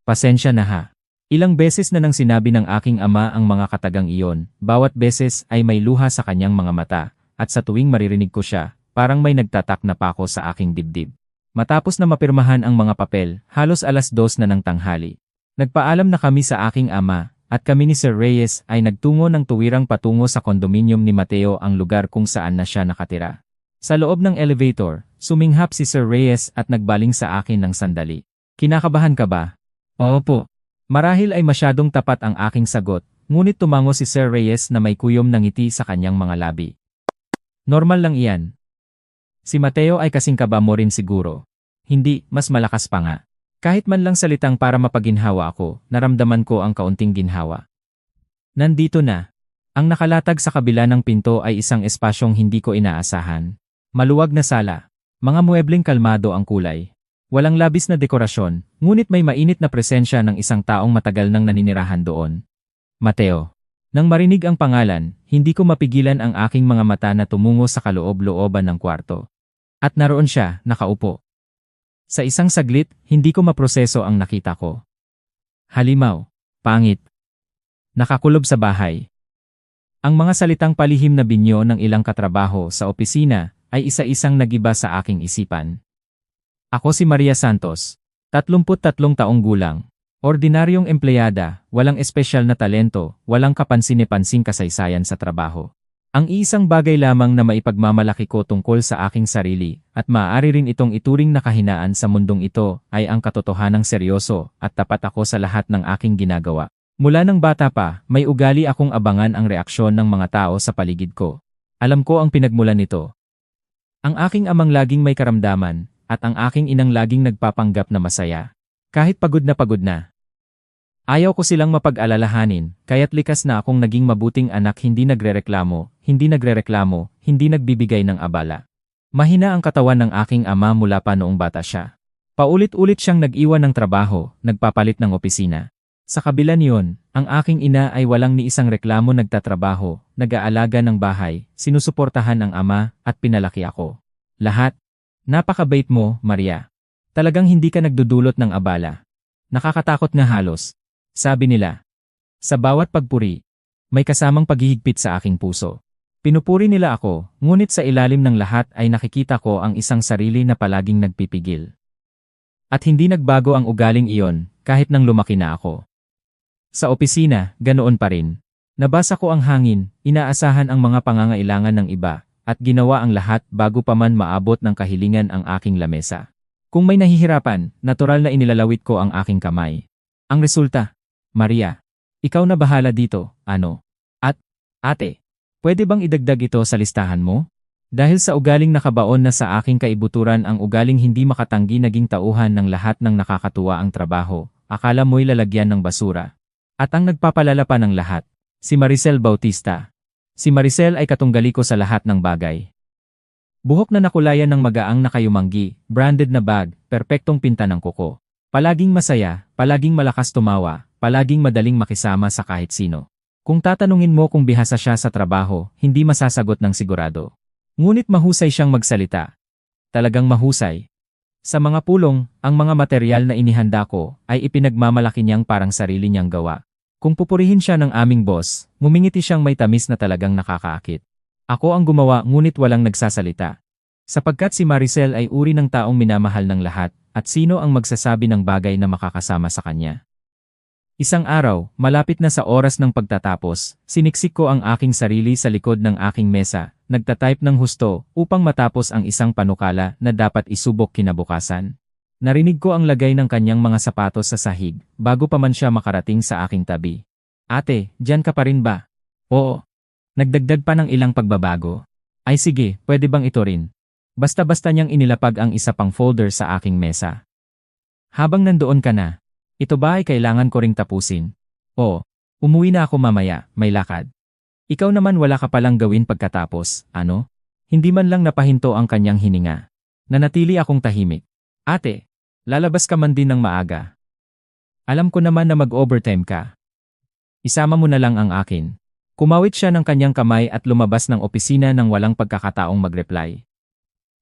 Pasensya na ha. Ilang beses na nang sinabi ng aking ama ang mga katagang iyon, bawat beses ay may luha sa kanyang mga mata, at sa tuwing maririnig ko siya, parang may nagtatak na pako sa aking dibdib. Matapos na mapirmahan ang mga papel, halos 2:00 na ng tanghali. Nagpaalam na kami sa aking ama, at kami ni Sir Reyes ay nagtungo ng tuwirang patungo sa kondominium ni Mateo, ang lugar kung saan na siya nakatira. Sa loob ng elevator, suminghap si Sir Reyes at nagbaling sa akin ng sandali. Kinakabahan ka ba? Oo po. Marahil ay masyadong tapat ang aking sagot, ngunit tumango si Sir Reyes na may kuyom ng ngiti sa kanyang mga labi. Normal lang iyan. Si Mateo ay kasing kaba mo rin siguro. Hindi, mas malakas pa nga. Kahit man lang salitang para mapaginhawa ako, naramdaman ko ang kaunting ginhawa. Nandito na. Ang nakalatag sa kabila ng pinto ay isang espasyong hindi ko inaasahan. Maluwag na sala. Mga muebleng kalmado ang kulay. Walang labis na dekorasyon, ngunit may mainit na presensya ng isang taong matagal nang naninirahan doon. Mateo. Nang marinig ang pangalan, hindi ko mapigilan ang aking mga mata na tumungo sa kaloob-looban ng kwarto. At naroon siya, nakaupo. Sa isang saglit, hindi ko maproseso ang nakita ko. Halimaw. Pangit. Nakakulob sa bahay. Ang mga salitang palihim na binyo ng ilang katrabaho sa opisina ay isa-isang nagiba sa aking isipan. Ako si Maria Santos, 33 taong gulang, ordinaryong empleyada, walang espesyal na talento, walang kapansin-pansing kasaysayan sa trabaho. Ang iisang bagay lamang na maipagmamalaki ko tungkol sa aking sarili, at maaari rin itong ituring na kahinaan sa mundong ito, ay ang katotohanang seryoso at tapat ako sa lahat ng aking ginagawa. Mula ng bata pa, may ugali akong abangan ang reaksyon ng mga tao sa paligid ko. Alam ko ang pinagmulan nito. Ang aking amang laging may karamdaman, at ang aking inang laging nagpapanggap na masaya. Kahit pagod na. Ayaw ko silang mapag-alalahanin, kaya't likas na akong naging mabuting anak, hindi nagrereklamo, hindi nagbibigay ng abala. Mahina ang katawan ng aking ama mula pa noong bata siya. Paulit-ulit siyang nag-iwan ng trabaho, nagpapalit ng opisina. Sa kabila niyon, ang aking ina ay walang ni isang reklamo, nagtatrabaho, nag-aalaga ng bahay, sinusuportahan ang ama, at pinalaki ako. Lahat. Napakabait mo, Maria. Talagang hindi ka nagdudulot ng abala. Nakakatakot nga halos. Sabi nila. Sa bawat pagpuri, may kasamang paghihigpit sa aking puso. Pinupuri nila ako, ngunit sa ilalim ng lahat ay nakikita ko ang isang sarili na palaging nagpipigil. At hindi nagbago ang ugaling iyon, kahit nang lumaki na ako. Sa opisina, ganoon pa rin. Nabasa ko ang hangin, inaasahan ang mga pangangailangan ng iba, at ginawa ang lahat bago pa man maabot ng kahilingan ang aking lamesa. Kung may nahihirapan, natural na inilalawit ko ang aking kamay. Ang resulta, Maria, ikaw na bahala dito, ano? At, ate, pwede bang idagdag ito sa listahan mo? Dahil sa ugaling nakabaon na sa aking kaibuturan, ang ugaling hindi makatanggi, naging tauhan ng lahat ng nakakatuwa ang trabaho, akala mo'y lalagyan ng basura. At ang nagpapalala pa ng lahat, si Maricel Bautista. Si Maricel ay katunggali ko sa lahat ng bagay. Buhok na nakulayan ng magaang nakayumanggi, branded na bag, perpektong pinta ng kuko. Palaging masaya, palaging malakas tumawa, palaging madaling makisama sa kahit sino. Kung tatanungin mo kung bihasa siya sa trabaho, hindi masasagot ng sigurado. Ngunit mahusay siyang magsalita. Talagang mahusay. Sa mga pulong, ang mga materyal na inihanda ko ay ipinagmamalaki niyang parang sarili niyang gawa. Kung pupurihin siya ng aming boss, ngumingiti siyang may tamis na talagang nakakaakit. Ako ang gumawa, ngunit walang nagsasalita. Sapagkat si Maricel ay uri ng taong minamahal ng lahat, at sino ang magsasabi ng bagay na makakasama sa kanya. Isang araw, malapit na sa oras ng pagtatapos, siniksik ko ang aking sarili sa likod ng aking mesa, nagtatype ng husto upang matapos ang isang panukala na dapat isubok kinabukasan. Narinig ko ang lagay ng kanyang mga sapatos sa sahig, bago pa man siya makarating sa aking tabi. Ate, diyan ka pa rin ba? Oo. Nagdagdag pa ng ilang pagbabago. Ay sige, pwede bang ito rin? Basta-basta niyang inilapag ang isa pang folder sa aking mesa. Habang nandoon ka na, ito ba ay kailangan ko ring tapusin? Oo. Umuwi na ako mamaya, may lakad. Ikaw naman wala ka palang gawin pagkatapos, ano? Hindi man lang napahinto ang kanyang hininga. Nanatili akong tahimik. Ate, lalabas ka man din ng maaga. Alam ko naman na mag-overtime ka. Isama mo na lang ang akin. Kumawit siya ng kanyang kamay at lumabas ng opisina nang walang pagkakataong mag-reply.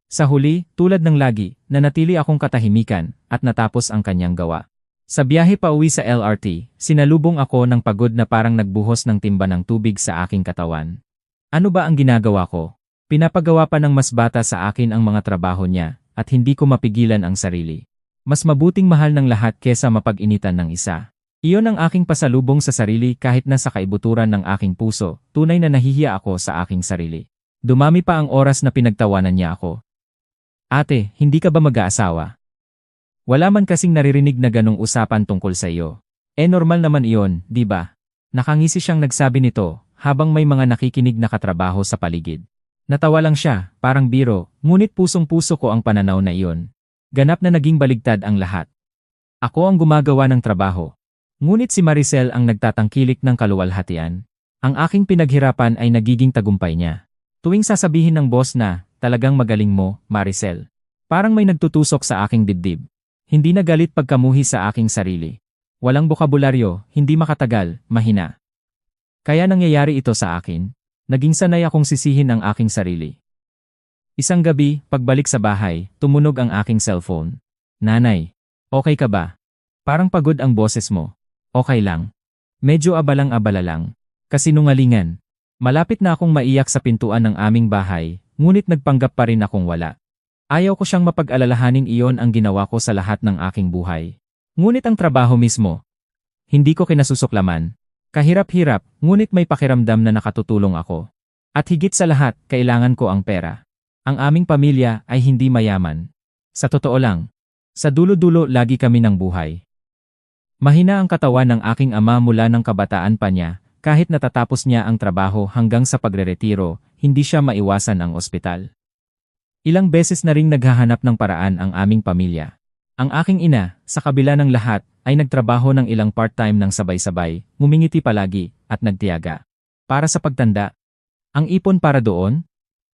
Sa huli, tulad ng lagi, nanatili akong katahimikan at natapos ang kanyang gawa. Sa biyahe pa uwi sa LRT, sinalubong ako ng pagod na parang nagbuhos ng timba ng tubig sa aking katawan. Ano ba ang ginagawa ko? Pinapagawa pa ng mas bata sa akin ang mga trabaho niya, at hindi ko mapigilan ang sarili. Mas mabuting mahal ng lahat kesa mapag-initan ng isa. Iyon ang aking pasalubong sa sarili kahit nasa kaibuturan ng aking puso, tunay na nahihiya ako sa aking sarili. Dumami pa ang oras na pinagtawanan niya ako. Ate, hindi ka ba mag-aasawa? Wala man kasing naririnig na ganong usapan tungkol sa iyo. Normal naman iyon, di ba? Nakangisi siyang nagsabi nito, habang may mga nakikinig na katrabaho sa paligid. Natawa lang siya, parang biro, ngunit pusong-puso ko ang pananaw na iyon. Ganap na naging baligtad ang lahat. Ako ang gumagawa ng trabaho. Ngunit si Maricel ang nagtatangkilik ng kaluwalhatian. Ang aking pinaghirapan ay nagiging tagumpay niya. Tuwing sasabihin ng boss na, talagang magaling mo, Maricel. Parang may nagtutusok sa aking dibdib. Hindi na galit pagkamuhi sa aking sarili. Walang bokabularyo, hindi makatagal, mahina. Kaya nangyayari ito sa akin. Naging sanay akong sisihin ang aking sarili. Isang gabi, pagbalik sa bahay, tumunog ang aking cellphone. Nanay, okay ka ba? Parang pagod ang boses mo. Okay lang. Medyo abalang-abala lang. Kasinungalingan. Malapit na akong maiyak sa pintuan ng aming bahay, ngunit nagpanggap pa rin akong wala. Ayaw ko siyang mapag-alalahanin, iyon ang ginawa ko sa lahat ng aking buhay. Ngunit ang trabaho mismo, hindi ko kinasusuklaman. Kahirap-hirap, ngunit may pakiramdam na nakatutulong ako. At higit sa lahat, kailangan ko ang pera. Ang aming pamilya ay hindi mayaman. Sa totoo lang, sa dulo-dulo lagi kami ng buhay. Mahina ang katawan ng aking ama mula ng kabataan pa niya, kahit natatapos niya ang trabaho hanggang sa pagreretiro, hindi siya maiwasan ang ospital. Ilang beses na ring naghahanap ng paraan ang aming pamilya. Ang aking ina, sa kabila ng lahat, ay nagtrabaho ng ilang part-time ng sabay-sabay, ngumingiti palagi, at nagtiyaga. Para sa pagtanda. Ang ipon para doon?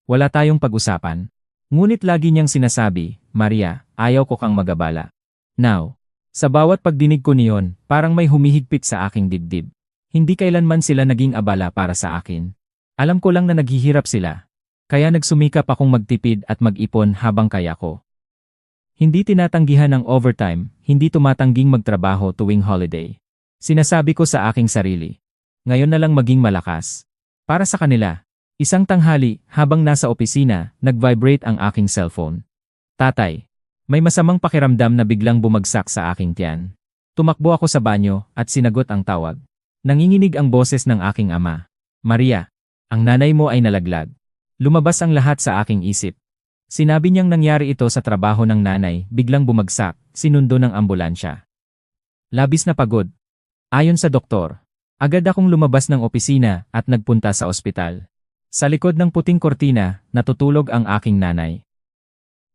Wala tayong pag-usapan. Ngunit lagi niyang sinasabi, Maria, ayaw ko kang magabala. Now, sa bawat pagdinig ko niyon, parang may humihigpit sa aking dibdib. Hindi kailanman sila naging abala para sa akin. Alam ko lang na naghihirap sila. Kaya nagsumikap akong magtipid at mag-ipon habang kaya ko. Hindi tinatanggihan ng overtime, hindi tumatangging magtrabaho tuwing holiday. Sinasabi ko sa aking sarili, ngayon na lang maging malakas. Para sa kanila, isang tanghali habang nasa opisina, nag-vibrate ang aking cellphone. Tatay, may masamang pakiramdam na biglang bumagsak sa aking tiyan. Tumakbo ako sa banyo at sinagot ang tawag. Nanginginig ang boses ng aking ama. Maria, ang nanay mo ay nalaglag. Lumabas ang lahat sa aking isip. Sinabi niyang nangyari ito sa trabaho ng nanay, biglang bumagsak, sinundo ng ambulansya. Labis na pagod. Ayon sa doktor, agad akong lumabas ng opisina at nagpunta sa ospital. Sa likod ng puting kortina, natutulog ang aking nanay.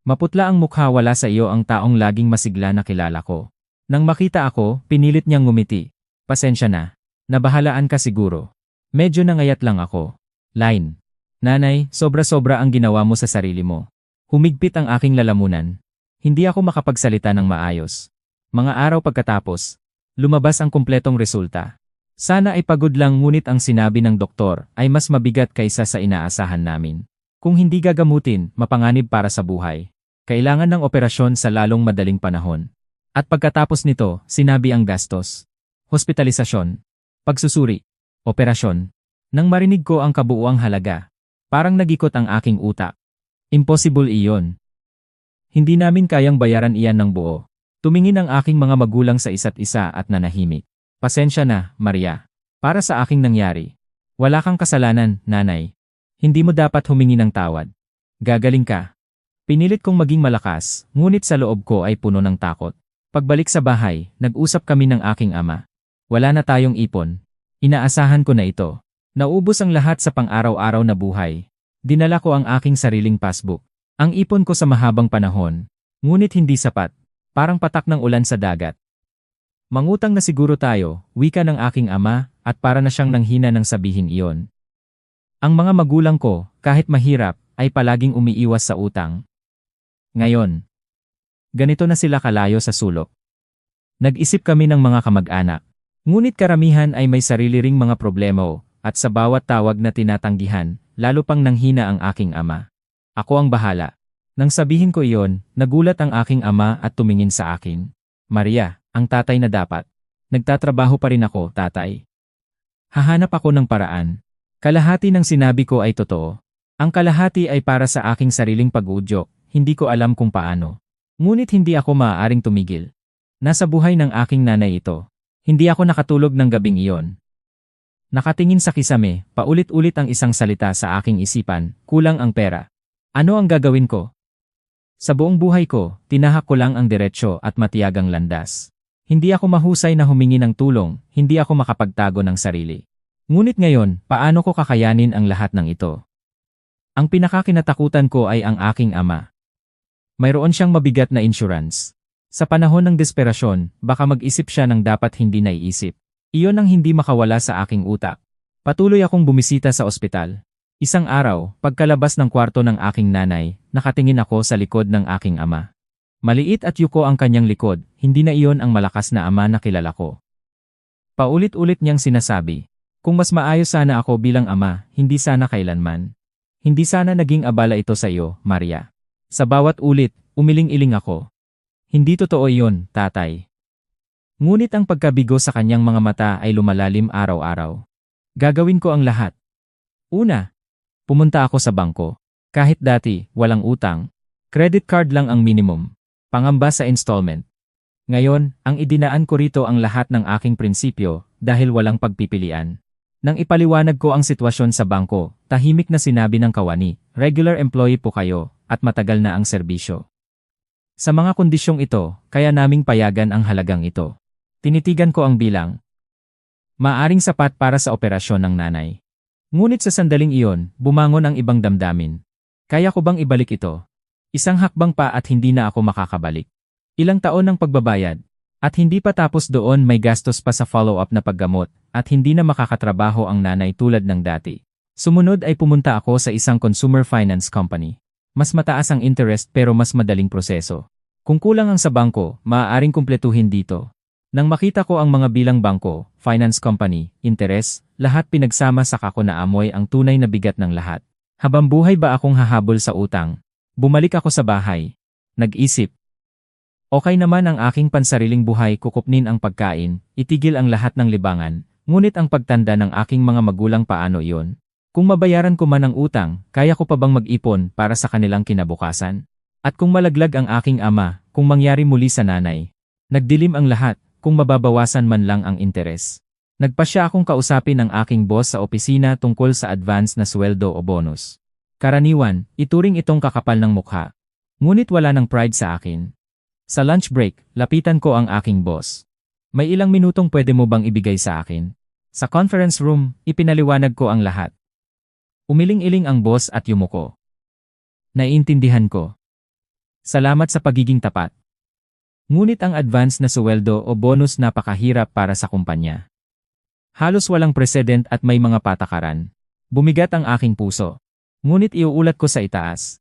Maputla ang mukha, wala sa iyo ang taong laging masigla na kilala ko. Nang makita ako, pinilit niyang ngumiti. Pasensya na. Nabahalaan ka siguro. Medyo nangayat lang ako. Line. Nanay, sobra-sobra ang ginawa mo sa sarili mo. Humigpit ang aking lalamunan. Hindi ako makapagsalita ng maayos. Mga araw pagkatapos, lumabas ang kumpletong resulta. Sana ay pagod lang, ngunit ang sinabi ng doktor ay mas mabigat kaysa sa inaasahan namin. Kung hindi gagamutin, mapanganib para sa buhay. Kailangan ng operasyon sa lalong madaling panahon. At pagkatapos nito, sinabi ang gastos. Hospitalisasyon. Pagsusuri. Operasyon. Nang marinig ko ang kabuuang halaga, parang nagikot ang aking utak. Impossible iyon. Hindi namin kayang bayaran iyan ng buo. Tumingin ang aking mga magulang sa isa't isa at nanahimik. Pasensya na, Maria. Para sa aking nangyari. Wala kang kasalanan, nanay. Hindi mo dapat humingi ng tawad. Gagaling ka. Pinilit kong maging malakas, ngunit sa loob ko ay puno ng takot. Pagbalik sa bahay, nag-usap kami ng aking ama. Wala na tayong ipon. Inaasahan ko na ito. Naubos ang lahat sa pang-araw-araw na buhay. Dinala ko ang aking sariling passbook. Ang ipon ko sa mahabang panahon. Ngunit hindi sapat. Parang patak ng ulan sa dagat. Mangutang na siguro tayo, wika ng aking ama, at para na siyang nanghina ng sabihin iyon. Ang mga magulang ko, kahit mahirap, ay palaging umiiwas sa utang. Ngayon, ganito na sila kalayo sa sulok. Nag-isip kami ng mga kamag-anak. Ngunit karamihan ay may sarili ring mga problema, at sa bawat tawag na tinatanggihan, lalo pang nanghina ang aking ama. Ako ang bahala. Nang sabihin ko iyon, nagulat ang aking ama at tumingin sa akin. Maria, ang tatay na dapat. Nagtatrabaho pa rin ako, tatay. Hahanap ako ng paraan. Kalahati ng sinabi ko ay totoo. Ang kalahati ay para sa aking sariling pag-uudyok, hindi ko alam kung paano. Ngunit hindi ako maaaring tumigil. Nasa buhay ng aking nanay ito. Hindi ako nakatulog ng gabing iyon. Nakatingin sa kisame, paulit-ulit ang isang salita sa aking isipan, kulang ang pera. Ano ang gagawin ko? Sa buong buhay ko, tinahak ko lang ang diretsyo at matiyagang landas. Hindi ako mahusay na humingi ng tulong, hindi ako makapagtago ng sarili. Ngunit ngayon, paano ko kakayanin ang lahat ng ito? Ang pinakakinatakutan ko ay ang aking ama. Mayroon siyang mabigat na insurance. Sa panahon ng desperasyon, baka mag-isip siya ng dapat hindi naiisip. Iyon ang hindi makawala sa aking utak. Patuloy akong bumisita sa ospital. Isang araw, pagkalabas ng kwarto ng aking nanay, nakatingin ako sa likod ng aking ama. Maliit at yuko ang kanyang likod, hindi na iyon ang malakas na ama na kilala ko. Paulit-ulit niyang sinasabi, kung mas maayos sana ako bilang ama, hindi sana kailanman. Hindi sana naging abala ito sa iyo, Maria. Sa bawat ulit, umiling-iling ako. Hindi totoo iyon, tatay. Ngunit ang pagkabigo sa kanyang mga mata ay lumalalim araw-araw. Gagawin ko ang lahat. Una, pumunta ako sa bangko. Kahit dati, walang utang. Credit card lang ang minimum. Pangamba sa installment. Ngayon, ang idinaan ko rito ang lahat ng aking prinsipyo dahil walang pagpipilian. Nang ipaliwanag ko ang sitwasyon sa bangko, tahimik na sinabi ng kawani, regular employee po kayo, at matagal na ang serbisyo. Sa mga kondisyong ito, kaya naming payagan ang halagang ito. Tinitigan ko ang bilang. Maaring sapat para sa operasyon ng nanay. Ngunit sa sandaling iyon, bumangon ang ibang damdamin. Kaya ko bang ibalik ito? Isang hakbang pa at hindi na ako makakabalik. Ilang taon ng pagbabayad. At hindi pa tapos doon may gastos pa sa follow-up na paggamot at hindi na makakatrabaho ang nanay tulad ng dati. Sumunod ay pumunta ako sa isang consumer finance company. Mas mataas ang interest pero mas madaling proseso. Kung kulang ang sa bangko, maaaring kumpletuhin dito. Nang makita ko ang mga bilang bangko, finance company, interest, lahat pinagsama saka ko naamoy ang tunay na bigat ng lahat. Habang buhay ba akong hahabol sa utang? Bumalik ako sa bahay. Nag-isip. Okay naman ang aking pansariling buhay, kukupnin ang pagkain, itigil ang lahat ng libangan, ngunit ang pagtanda ng aking mga magulang paano iyon? Kung mabayaran ko man ang utang, kaya ko pa bang mag-ipon para sa kanilang kinabukasan? At kung malaglag ang aking ama, kung mangyari muli sa nanay? Nagdilim ang lahat, kung mababawasan man lang ang interes. Nagpasya akong kausapin ang aking boss sa opisina tungkol sa advance na sweldo o bonus. Karaniwan, ituring itong kakapal ng mukha. Ngunit wala ng pride sa akin. Sa lunch break, lapitan ko ang aking boss. May ilang minutong pwede mo bang ibigay sa akin? Sa conference room, ipinaliwanag ko ang lahat. Umiling-iling ang boss at yumuko. Naiintindihan ko. Salamat sa pagiging tapat. Ngunit ang advance na sweldo o bonus napakahirap para sa kumpanya. Halos walang president at may mga patakaran. Bumigat ang aking puso. Ngunit iuulat ko sa itaas.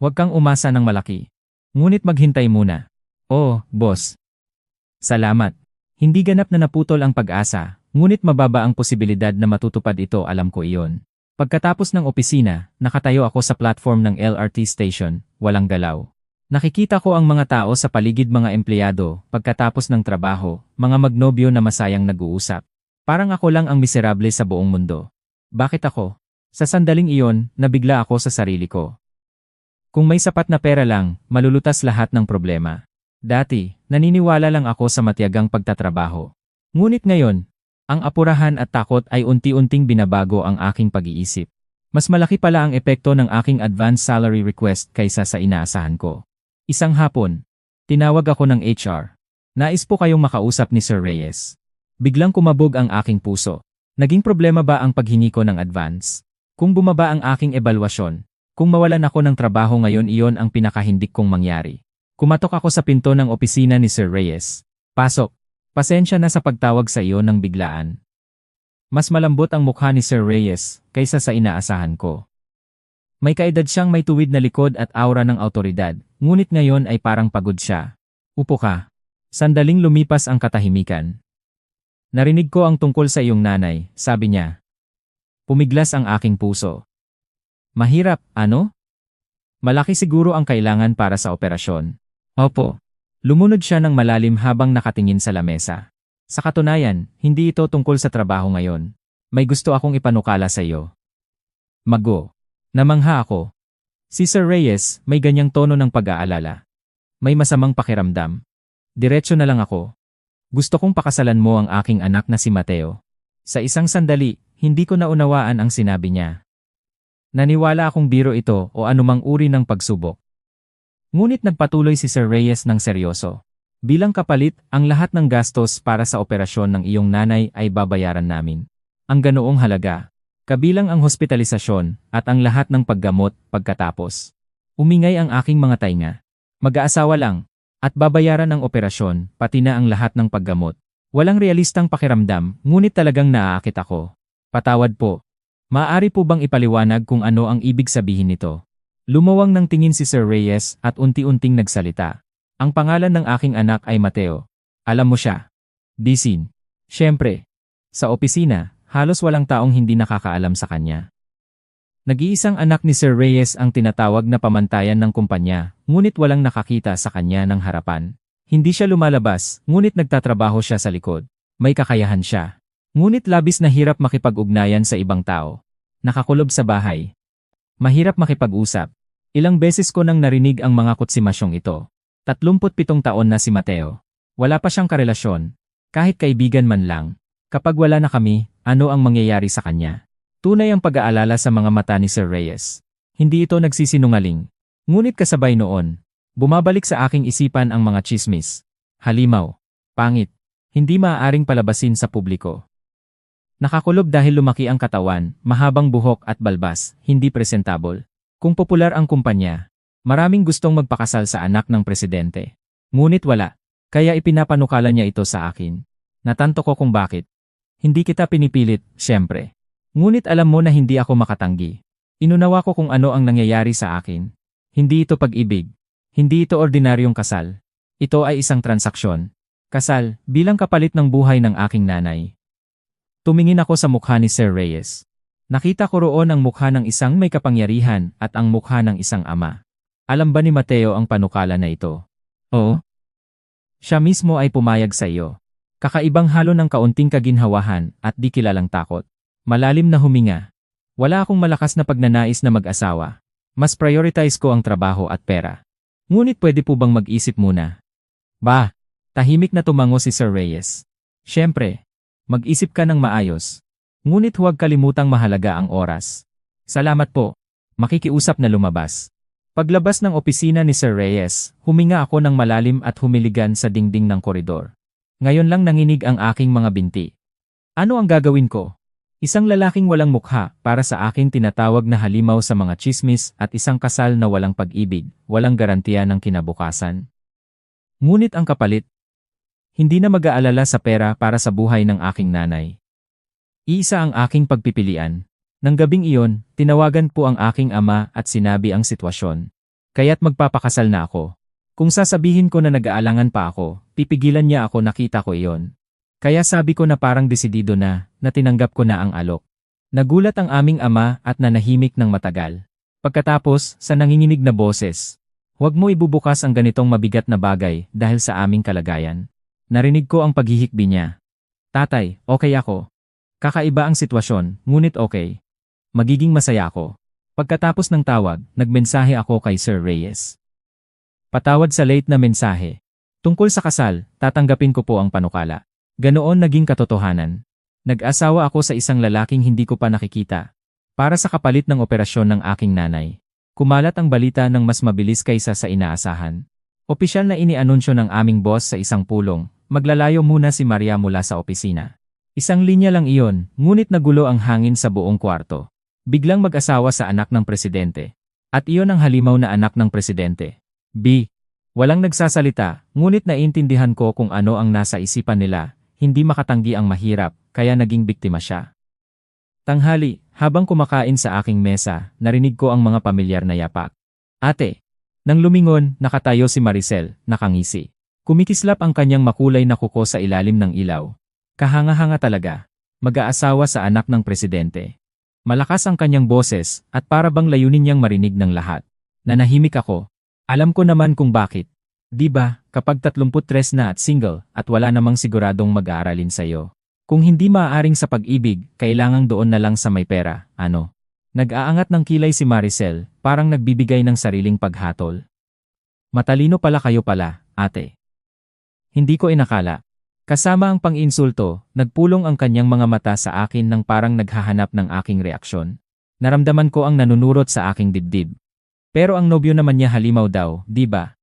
Huwag kang umasa ng malaki. Ngunit maghintay muna. Oh, boss. Salamat. Hindi ganap na naputol ang pag-asa, ngunit mababa ang posibilidad na matutupad ito, alam ko iyon. Pagkatapos ng opisina, nakatayo ako sa platform ng LRT station, walang galaw. Nakikita ko ang mga tao sa paligid, mga empleyado, pagkatapos ng trabaho, mga magnobyo na masayang nag-uusap. Parang ako lang ang miserable sa buong mundo. Bakit ako? Sa sandaling iyon, nabigla ako sa sarili ko. Kung may sapat na pera lang, malulutas lahat ng problema. Dati, naniniwala lang ako sa matiyagang pagtatrabaho. Ngunit ngayon, ang apurahan at takot ay unti-unting binabago ang aking pag-iisip. Mas malaki pala ang epekto ng aking advance salary request kaysa sa inaasahan ko. Isang hapon, tinawag ako ng HR. Nais po kayong makausap ni Sir Reyes. Biglang kumabog ang aking puso. Naging problema ba ang paghingi ko ng advance? Kung bumaba ang aking ebalwasyon, kung mawalan ako ng trabaho ngayon, iyon ang pinakahindik kong mangyari. Kumatok ako sa pinto ng opisina ni Sir Reyes. Pasok. Pasensya na sa pagtawag sa iyo ng biglaan. Mas malambot ang mukha ni Sir Reyes kaysa sa inaasahan ko. May kaedad siyang may tuwid na likod at aura ng awtoridad, ngunit ngayon ay parang pagod siya. Upo ka. Sandaling lumipas ang katahimikan. Narinig ko ang tungkol sa iyong nanay, sabi niya. Pumiglas ang aking puso. Mahirap, ano? Malaki siguro ang kailangan para sa operasyon. Opo. Lumunod siya ng malalim habang nakatingin sa lamesa. Sa katunayan, hindi ito tungkol sa trabaho ngayon. May gusto akong ipanukala sa iyo. Mago. Namangha ako. Si Sir Reyes, may ganyang tono ng pag-aalala. May masamang pakiramdam. Diretso na lang ako. Gusto kong pakasalan mo ang aking anak na si Mateo. Sa isang sandali, hindi ko naunawaan ang sinabi niya. Naniwala akong biro ito o anumang uri ng pagsubok. Ngunit nagpatuloy si Sir Reyes ng seryoso. Bilang kapalit, ang lahat ng gastos para sa operasyon ng iyong nanay ay babayaran namin. Ang ganoong halaga. Kabilang ang hospitalisasyon at ang lahat ng paggamot pagkatapos. Umingay ang aking mga tainga. Mag-aasawa lang. At babayaran ang operasyon, pati na ang lahat ng paggamot. Walang realistang pakiramdam, ngunit talagang naaakit ako. Patawad po. Maaari po bang ipaliwanag kung ano ang ibig sabihin nito? Lumawang ng tingin si Sir Reyes at unti-unting nagsalita. Ang pangalan ng aking anak ay Mateo. Alam mo siya. Disin. Siyempre. Sa opisina, halos walang taong hindi nakakaalam sa kanya. Nag-iisang anak ni Sir Reyes ang tinatawag na pamantayan ng kumpanya, ngunit walang nakakita sa kanya ng harapan. Hindi siya lumalabas, ngunit nagtatrabaho siya sa likod. May kakayahan siya. Ngunit labis na hirap makipag-ugnayan sa ibang tao. Nakakulob sa bahay. Mahirap makipag-usap. Ilang beses ko nang narinig ang mga kutsimasyong ito. 37 taon na si Mateo. Wala pa siyang karelasyon. Kahit kaibigan man lang. Kapag wala na kami, ano ang mangyayari sa kanya? Tunay ang pag-aalala sa mga mata ni Sir Reyes. Hindi ito nagsisinungaling. Ngunit kasabay noon, bumabalik sa aking isipan ang mga tsismis. Halimaw. Pangit. Hindi maaaring palabasin sa publiko. Nakakulob dahil lumaki ang katawan, mahabang buhok at balbas, hindi presentable. Kung popular ang kumpanya, maraming gustong magpakasal sa anak ng presidente. Ngunit wala. Kaya ipinapanukala niya ito sa akin. Natanto ko kung bakit. Hindi kita pinipilit, siyempre. Ngunit alam mo na hindi ako makatanggi. Inunawa ko kung ano ang nangyayari sa akin. Hindi ito pag-ibig. Hindi ito ordinaryong kasal. Ito ay isang transaksyon. Kasal, bilang kapalit ng buhay ng aking nanay. Tumingin ako sa mukha ni Sir Reyes. Nakita ko roon ang mukha ng isang may kapangyarihan at ang mukha ng isang ama. Alam ba ni Mateo ang panukala na ito? Oo. Siya mismo ay pumayag sa iyo. Kakaibang halo ng kaunting kaginhawahan at di kilalang takot. Malalim na huminga. Wala akong malakas na pagnanais na mag-asawa. Mas prioritize ko ang trabaho at pera. Ngunit pwede po bang mag-isip muna? Bah! Tahimik na tumango si Sir Reyes. Siyempre, mag-isip ka ng maayos. Ngunit huwag kalimutang mahalaga ang oras. Salamat po. Makikiusap na lumabas. Paglabas ng opisina ni Sir Reyes, huminga ako ng malalim at humiligan sa dingding ng koridor. Ngayon lang nanginig ang aking mga binti. Ano ang gagawin ko? Isang lalaking walang mukha para sa akin tinatawag na halimaw sa mga tsismis at isang kasal na walang pag-ibig, walang garantiya ng kinabukasan. Ngunit ang kapalit, hindi na mag-aalala sa pera para sa buhay ng aking nanay. Iisa ang aking pagpipilian. Nang gabing iyon, tinawagan po ang aking ama at sinabi ang sitwasyon. Kaya't magpapakasal na ako. Kung sasabihin ko na nag-aalangan pa ako, pipigilan niya ako nakita ko iyon. Kaya sabi ko na parang desidido na tinanggap ko na ang alok. Nagulat ang aming ama at nanahimik ng matagal. Pagkatapos, sa nanginginig na boses, huwag mo ibubukas ang ganitong mabigat na bagay dahil sa aming kalagayan. Narinig ko ang paghihikbi niya. Tatay, okay ako. Kakaiba ang sitwasyon, ngunit okay. Magiging masaya ako. Pagkatapos ng tawag, nagmensahe ako kay Sir Reyes. Patawad sa late na mensahe. Tungkol sa kasal, tatanggapin ko po ang panukala. Ganoon naging katotohanan. Nag-asawa ako sa isang lalaking hindi ko pa nakikita. Para sa kapalit ng operasyon ng aking nanay. Kumalat ang balita ng mas mabilis kaysa sa inaasahan. Opisyal na inianunsyo ng aming boss sa isang pulong, maglalayo muna si Maria mula sa opisina. Isang linya lang iyon, ngunit nagulo ang hangin sa buong kwarto. Biglang mag-asawa sa anak ng presidente. At iyon ang halimaw na anak ng presidente. B. Walang nagsasalita, ngunit naiintindihan ko kung ano ang nasa isipan nila. Hindi makatanggi ang mahirap, kaya naging biktima siya. Tanghali, habang kumakain sa aking mesa, narinig ko ang mga pamilyar na yapak. Ate! Nang lumingon, nakatayo si Maricel, nakangisi. Kumikislap ang kanyang makulay na kuko sa ilalim ng ilaw. Kahanga-hanga talaga. Mag-aasawa sa anak ng presidente. Malakas ang kanyang boses, at para bang layunin niyang marinig ng lahat. Nanahimik ako. Alam ko naman kung bakit. Di ba, kapag 33 na at single at wala namang siguradong mag-aaralin sa'yo. Kung hindi maaaring sa pag-ibig, kailangang doon na lang sa may pera, ano? Nag-aangat ng kilay si Maricel, parang nagbibigay ng sariling paghatol. Matalino pala kayo pala, ate. Hindi ko inakala. Kasama ang pang-insulto, nagpulong ang kanyang mga mata sa akin nang parang naghahanap ng aking reaksyon. Naramdaman ko ang nanunurot sa aking dibdib. Pero ang nobyo naman niya halimaw daw, di ba?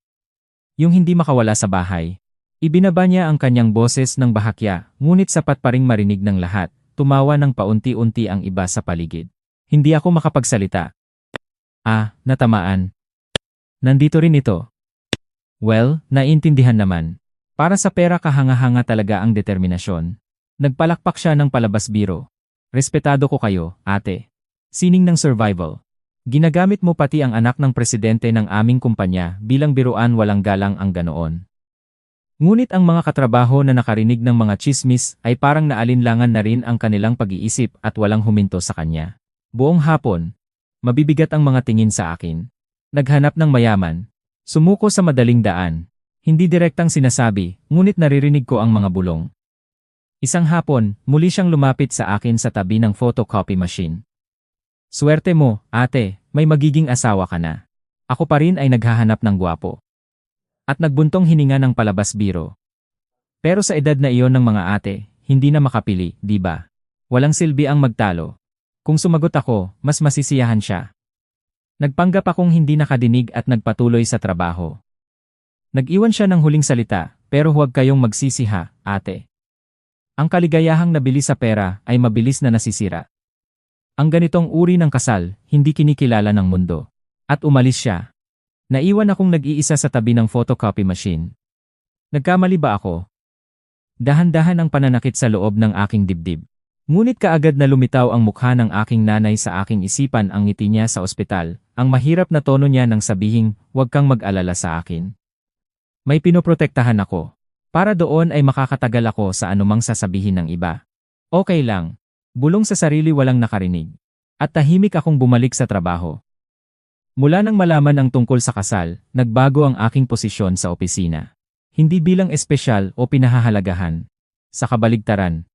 Yung hindi makawala sa bahay. Ibinaba niya ang kanyang boses ng bahakya, ngunit sapat pa ring marinig ng lahat. Tumawa ng paunti-unti ang iba sa paligid. Hindi ako makapagsalita. Natamaan. Nandito rin ito. Well, naiintindihan naman. Para sa pera kahanga-hanga talaga ang determinasyon. Nagpalakpak siya ng palabas biro. Respetado ko kayo, ate. Sining ng survival. Ginagamit mo pati ang anak ng presidente ng aming kumpanya bilang biruan, walang galang ang ganoon. Ngunit ang mga katrabaho na nakarinig ng mga tsismis ay parang naalinlangan na rin ang kanilang pag-iisip at walang huminto sa kanya. Buong hapon, mabibigat ang mga tingin sa akin. Naghanap ng mayaman. Sumuko sa madaling daan. Hindi direktang sinasabi, ngunit naririnig ko ang mga bulong. Isang hapon, muli siyang lumapit sa akin sa tabi ng photocopy machine. Swerte mo, ate, may magiging asawa ka na. Ako pa rin ay naghahanap ng gwapo. At nagbuntong hininga ng palabas biro. Pero sa edad na iyon ng mga ate, hindi na makapili, di ba? Walang silbi ang magtalo. Kung sumagot ako, mas masisiyahan siya. Nagpanggap akong hindi nakadinig at nagpatuloy sa trabaho. Nag-iwan siya ng huling salita, pero huwag kayong magsisiha, ate. Ang kaligayahang nabili sa pera ay mabilis na nasisira. Ang ganitong uri ng kasal, hindi kinikilala ng mundo. At umalis siya. Naiwan akong nag-iisa sa tabi ng photocopy machine. Nagkamali ba ako? Dahan-dahan ang pananakit sa loob ng aking dibdib. Ngunit kaagad na lumitaw ang mukha ng aking nanay sa aking isipan, ang ngiti niya sa ospital, ang mahirap na tono niya nang sabihing, huwag kang mag-alala sa akin. May pinoprotektahan ako. Para doon ay makakatagal ako sa anumang sasabihin ng iba. Okay lang. Bulong sa sarili, walang nakarinig. At tahimik akong bumalik sa trabaho. Mula nang malaman ang tungkol sa kasal, nagbago ang aking posisyon sa opisina. Hindi bilang espesyal o pinahahalagahan. Sa kabaligtaran.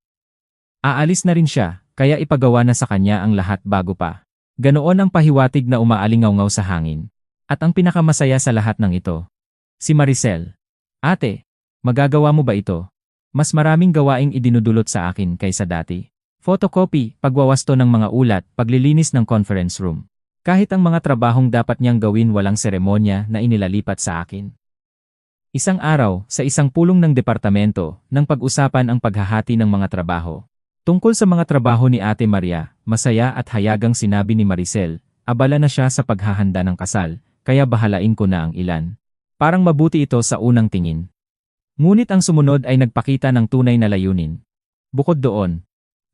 Aalis na rin siya, kaya ipagawa na sa kanya ang lahat bago pa. Ganoon ang pahiwatig na umaalingaw-ngaw sa hangin. At ang pinakamasaya sa lahat ng ito. Si Maricel. Ate, magagawa mo ba ito? Mas maraming gawaing idinudulot sa akin kaysa dati. Photocopy, pagwawasto ng mga ulat, paglilinis ng conference room. Kahit ang mga trabahong dapat niyang gawin, walang seremonya na inilalipat sa akin. Isang araw, sa isang pulong ng departamento, nang pag-usapan ang paghahati ng mga trabaho. Tungkol sa mga trabaho ni Ate Maria, masaya at hayagang sinabi ni Maricel, abala na siya sa paghahanda ng kasal, kaya bahalain ko na ang ilan. Parang mabuti ito sa unang tingin. Ngunit ang sumunod ay nagpakita ng tunay na layunin. Bukod doon,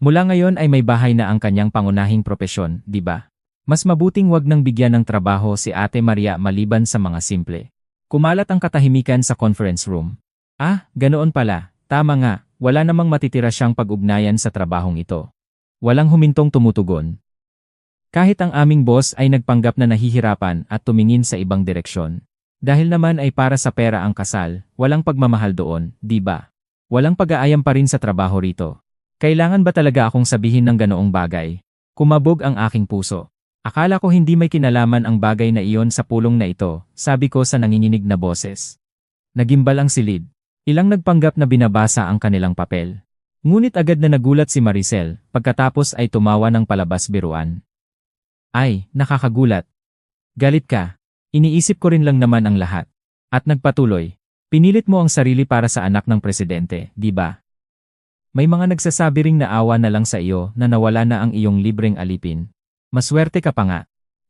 mula ngayon ay may bahay na ang kanyang pangunahing propesyon, di ba? Mas mabuting wag nang bigyan ng trabaho si Ate Maria maliban sa mga simple. Kumalat ang katahimikan sa conference room. Ganoon pala, tama nga, wala namang matitira siyang pag-ugnayan sa trabahong ito. Walang humintong tumutugon. Kahit ang aming boss ay nagpanggap na nahihirapan at tumingin sa ibang direksyon. Dahil naman ay para sa pera ang kasal, walang pagmamahal doon, di ba? Walang pag-aayam pa rin sa trabaho rito. Kailangan ba talaga akong sabihin ng ganoong bagay? Kumabog ang aking puso. Akala ko hindi may kinalaman ang bagay na iyon sa pulong na ito, sabi ko sa nanginginig na boses. Nagimbal ang silid. Ilang nagpanggap na binabasa ang kanilang papel. Ngunit agad na nagulat si Maricel, pagkatapos ay tumawa ng palabas biruan. Ay, nakakagulat. Galit ka. Iniisip ko rin lang naman ang lahat. At nagpatuloy. Pinilit mo ang sarili para sa anak ng presidente, di ba? May mga nagsasabi ring naawa na lang sa iyo na nawala na ang iyong libreng alipin. Maswerte ka pa nga.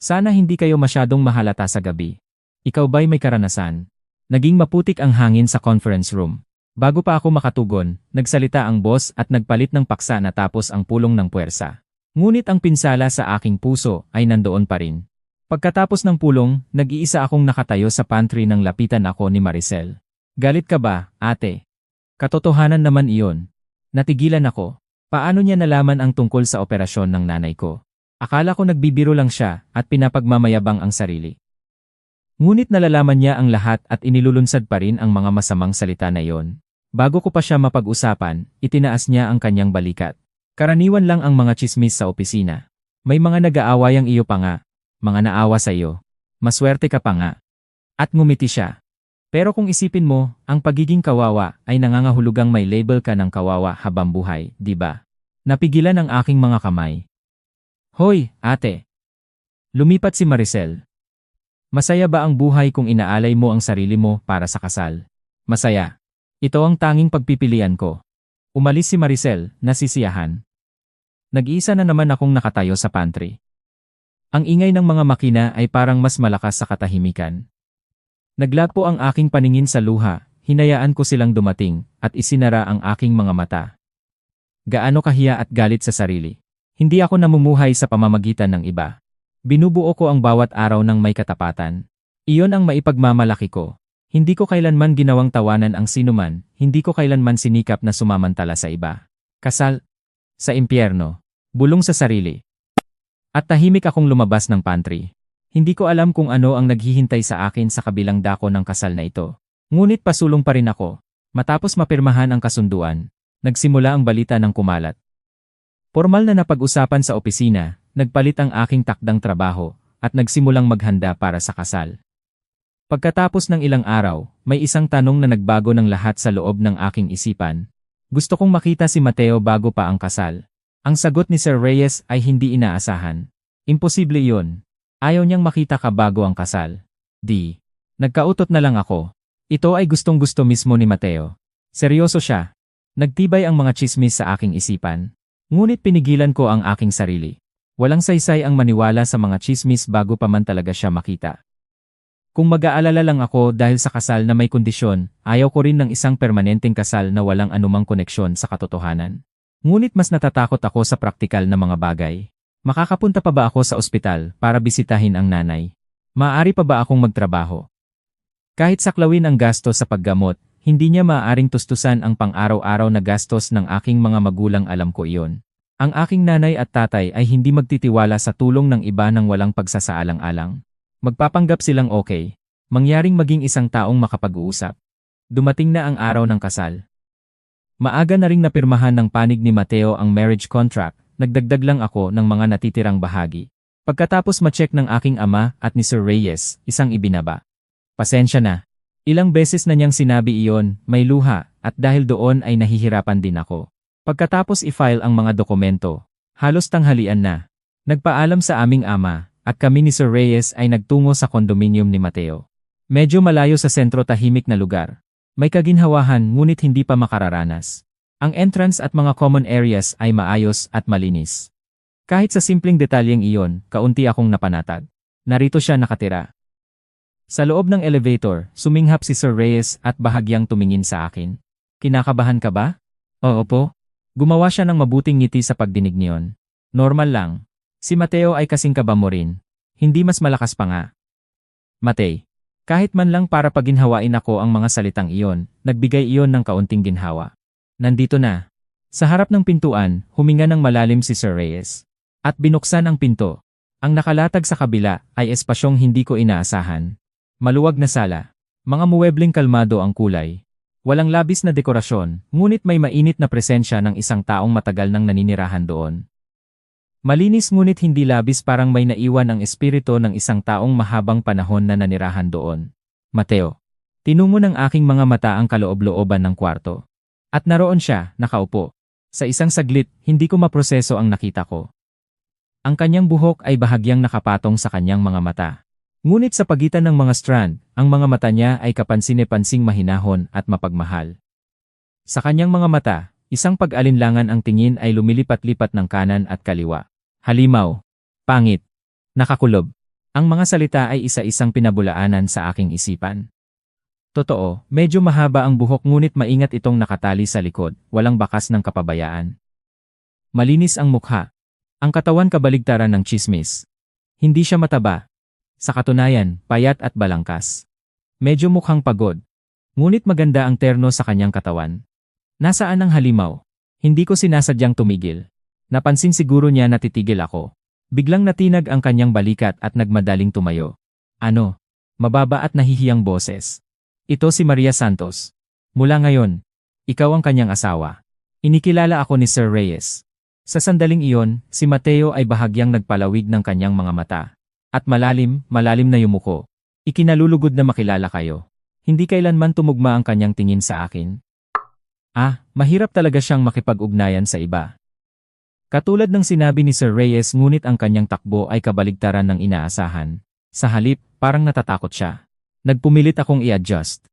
Sana hindi kayo masyadong mahalata sa gabi. Ikaw ba'y may karanasan? Naging maputik ang hangin sa conference room. Bago pa ako makatugon, nagsalita ang boss at nagpalit ng paksa na tapos ang pulong ng puwersa. Ngunit ang pinsala sa aking puso ay nandoon pa rin. Pagkatapos ng pulong, nag-iisa akong nakatayo sa pantry nang lapitan ako ni Maricel. Galit ka ba, ate? Katotohanan naman iyon. Natigilan ako. Paano niya nalaman ang tungkol sa operasyon ng nanay ko? Akala ko nagbibiro lang siya at pinapagmamayabang ang sarili. Ngunit nalalaman niya ang lahat at inilulunsad pa rin ang mga masamang salita na iyon. Bago ko pa siya mapag-usapan, itinaas niya ang kanyang balikat. Karaniwan lang ang mga tsismis sa opisina. May mga nag-aaway ang iyo pa nga. Mga naawa sa iyo. Maswerte ka pa nga. At ngumiti siya. Pero kung isipin mo, ang pagiging kawawa ay nangangahulugang may label ka ng kawawa habang buhay, di ba? Napigilan ang aking mga kamay. Hoy, ate! Lumipat si Maricel. Masaya ba ang buhay kung inaalay mo ang sarili mo para sa kasal? Masaya. Ito ang tanging pagpipilian ko. Umalis si Maricel, nasisiyahan. Nag-iisa na naman akong nakatayo sa pantry. Ang ingay ng mga makina ay parang mas malakas sa katahimikan. Naglapo ang aking paningin sa luha, hinayaan ko silang dumating, at isinara ang aking mga mata. Gaano kahiya at galit sa sarili. Hindi ako namumuhay sa pamamagitan ng iba. Binubuo ko ang bawat araw ng may katapatan. Iyon ang maipagmamalaki ko. Hindi ko kailanman ginawang tawanan ang sinuman, hindi ko kailanman sinikap na sumamantala sa iba. Kasal? Sa impyerno. Bulong sa sarili. At tahimik akong lumabas ng pantry. Hindi ko alam kung ano ang naghihintay sa akin sa kabilang dako ng kasal na ito. Ngunit pasulong pa rin ako. Matapos mapirmahan ang kasunduan, nagsimula ang balita ng kumalat. Formal na napag-usapan sa opisina, nagpalit ang aking takdang trabaho, at nagsimulang maghanda para sa kasal. Pagkatapos ng ilang araw, may isang tanong na nagbago ng lahat sa loob ng aking isipan. Gusto kong makita si Mateo bago pa ang kasal. Ang sagot ni Sir Reyes ay hindi inaasahan. Imposible yun. Ayaw niyang makita ka bago ang kasal. Nagkautot na lang ako. Ito ay gustong-gusto mismo ni Mateo. Seryoso siya. Nagtibay ang mga tsismis sa aking isipan. Ngunit pinigilan ko ang aking sarili. Walang saysay ang maniwala sa mga tsismis bago pa man talaga siya makita. Kung mag-aalala lang ako dahil sa kasal na may kondisyon, ayaw ko rin ng isang permanenteng kasal na walang anumang koneksyon sa katotohanan. Ngunit mas natatakot ako sa praktikal na mga bagay. Makakapunta pa ba ako sa ospital para bisitahin ang nanay? Maaari pa ba akong magtrabaho? Kahit saklawin ang gastos sa paggamot, hindi niya maaaring tustusan ang pang-araw-araw na gastos ng aking mga magulang, alam ko iyon. Ang aking nanay at tatay ay hindi magtitiwala sa tulong ng iba nang walang pagsasaalang-alang. Magpapanggap silang okay. Mangyaring maging isang taong makapag-uusap. Dumating na ang araw ng kasal. Maaga na ring napirmahan ng panig ni Mateo ang marriage contract, nagdagdag lang ako ng mga natitirang bahagi. Pagkatapos ma-check ng aking ama at ni Sir Reyes, isang ibinaba. Pasensya na. Ilang beses na niyang sinabi iyon, may luha, at dahil doon ay nahihirapan din ako. Pagkatapos i-file ang mga dokumento, halos tanghalian na. Nagpaalam sa aming ama, at kami ni Sir Reyes ay nagtungo sa kondominium ni Mateo. Medyo malayo sa sentro, tahimik na lugar. May kaginhawahan ngunit hindi pa makararanas. Ang entrance at mga common areas ay maayos at malinis. Kahit sa simpleng detalyeng iyon, kaunti akong napanatag. Narito siya nakatira. Sa loob ng elevator, suminghap si Sir Reyes at bahagyang tumingin sa akin. Kinakabahan ka ba? Oo po. Gumawa siya ng mabuting ngiti sa pagdinig niyon. Normal lang. Si Mateo ay kasing kaba mo rin. Hindi mas malakas pa nga. Matey. Kahit man lang para paginhawain ako ang mga salitang iyon, nagbigay iyon ng kaunting ginhawa. Nandito na. Sa harap ng pintuan, huminga ng malalim si Sir Reyes. At binuksan ang pinto. Ang nakalatag sa kabila ay espasyong hindi ko inaasahan. Maluwag na sala. Mga muwebleng kalmado ang kulay. Walang labis na dekorasyon, ngunit may mainit na presensya ng isang taong matagal nang naninirahan doon. Malinis ngunit hindi labis, parang may naiwan ang espiritu ng isang taong mahabang panahon na nanirahan doon. Mateo. Tinungo ng aking mga mata ang kaloob-looban ng kwarto. At naroon siya, nakaupo. Sa isang saglit, hindi ko maproseso ang nakita ko. Ang kanyang buhok ay bahagyang nakapatong sa kanyang mga mata. Ngunit sa pagitan ng mga strand, ang mga mata niya ay kapansin-pansing mahinahon at mapagmahal. Sa kanyang mga mata, isang pag-alinlangan, ang tingin ay lumilipat-lipat ng kanan at kaliwa. Halimaw, pangit, nakakulob. Ang mga salita ay isa-isang pinabulaanan sa aking isipan. Totoo, medyo mahaba ang buhok ngunit maingat itong nakatali sa likod, walang bakas ng kapabayaan. Malinis ang mukha. Ang katawan kabaligtaran ng tsismis. Hindi siya mataba. Sa katunayan, payat at balangkas. Medyo mukhang pagod. Ngunit maganda ang terno sa kanyang katawan. Nasaan ang halimaw? Hindi ko sinasadyang tumigil. Napansin siguro niya na titigil ako. Biglang natinag ang kanyang balikat at nagmadaling tumayo. Ano? mababa at nahihiyang boses. Ito si Maria Santos. Mula ngayon, ikaw ang kanyang asawa. Inikilala ako ni Sir Reyes. Sa sandaling iyon, si Mateo ay bahagyang nagpalawig ng kanyang mga mata. At malalim na yumuko. Ikinalulugod na makilala kayo. Hindi kailanman tumugma ang kanyang tingin sa akin. Mahirap talaga siyang makipag-ugnayan sa iba. Katulad ng sinabi ni Sir Reyes, ngunit ang kanyang takbo ay kabaligtaran ng inaasahan. Sa halip, parang natatakot siya. Nagpumilit akong i-adjust.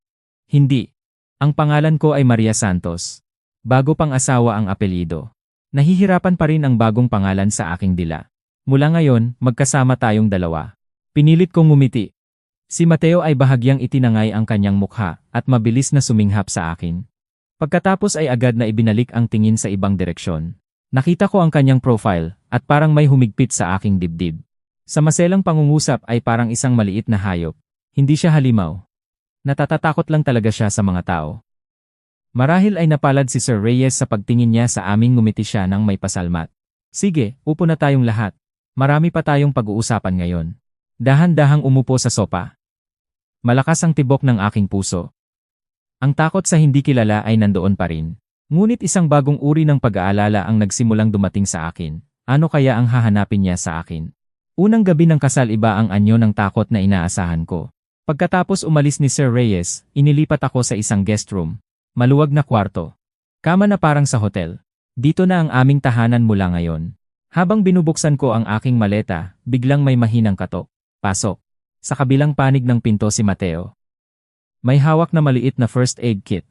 Hindi. Ang pangalan ko ay Maria Santos. Bago pang asawa ang apelyido. Nahihirapan pa rin ang bagong pangalan sa aking dila. Mula ngayon, magkasama tayong dalawa. Pinilit kong ngumiti. Si Mateo ay bahagyang itinangay ang kanyang mukha at mabilis na suminghap sa akin. Pagkatapos ay agad na ibinalik ang tingin sa ibang direksyon. Nakita ko ang kanyang profile at parang may humigpit sa aking dibdib. Sa maselang pangungusap ay parang isang maliit na hayop. Hindi siya halimaw. Natatatakot lang talaga siya sa mga tao. Marahil ay napalad si Sir Reyes sa pagtingin niya sa amin, ngumiti siya ng may pasalmat. Sige, upo na tayong lahat. Marami pa tayong pag-uusapan ngayon. Dahan-dahang umupo sa sopa. Malakas ang tibok ng aking puso. Ang takot sa hindi kilala ay nandoon pa rin. Ngunit isang bagong uri ng pag-aalala ang nagsimulang dumating sa akin. Ano kaya ang hahanapin niya sa akin? Unang gabi ng kasal, iba ang anyo ng takot na inaasahan ko. Pagkatapos umalis ni Sir Reyes, inilipat ako sa isang guest room. Maluwag na kwarto. Kama na parang sa hotel. Dito na ang aming tahanan mula ngayon. Habang binubuksan ko ang aking maleta, biglang may mahinang katok. Pasok. Sa kabilang panig ng pinto si Mateo. May hawak na maliit na first aid kit.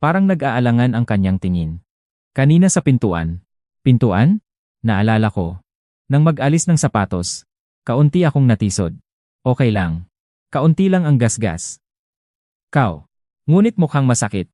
Parang nag-aalangan ang kanyang tingin. Kanina sa pintuan. Pintuan? Naalala ko. Nang mag-alis ng sapatos, kaunti akong natisod. Okay lang. Kaunti lang ang gasgas. Ngunit mukhang masakit.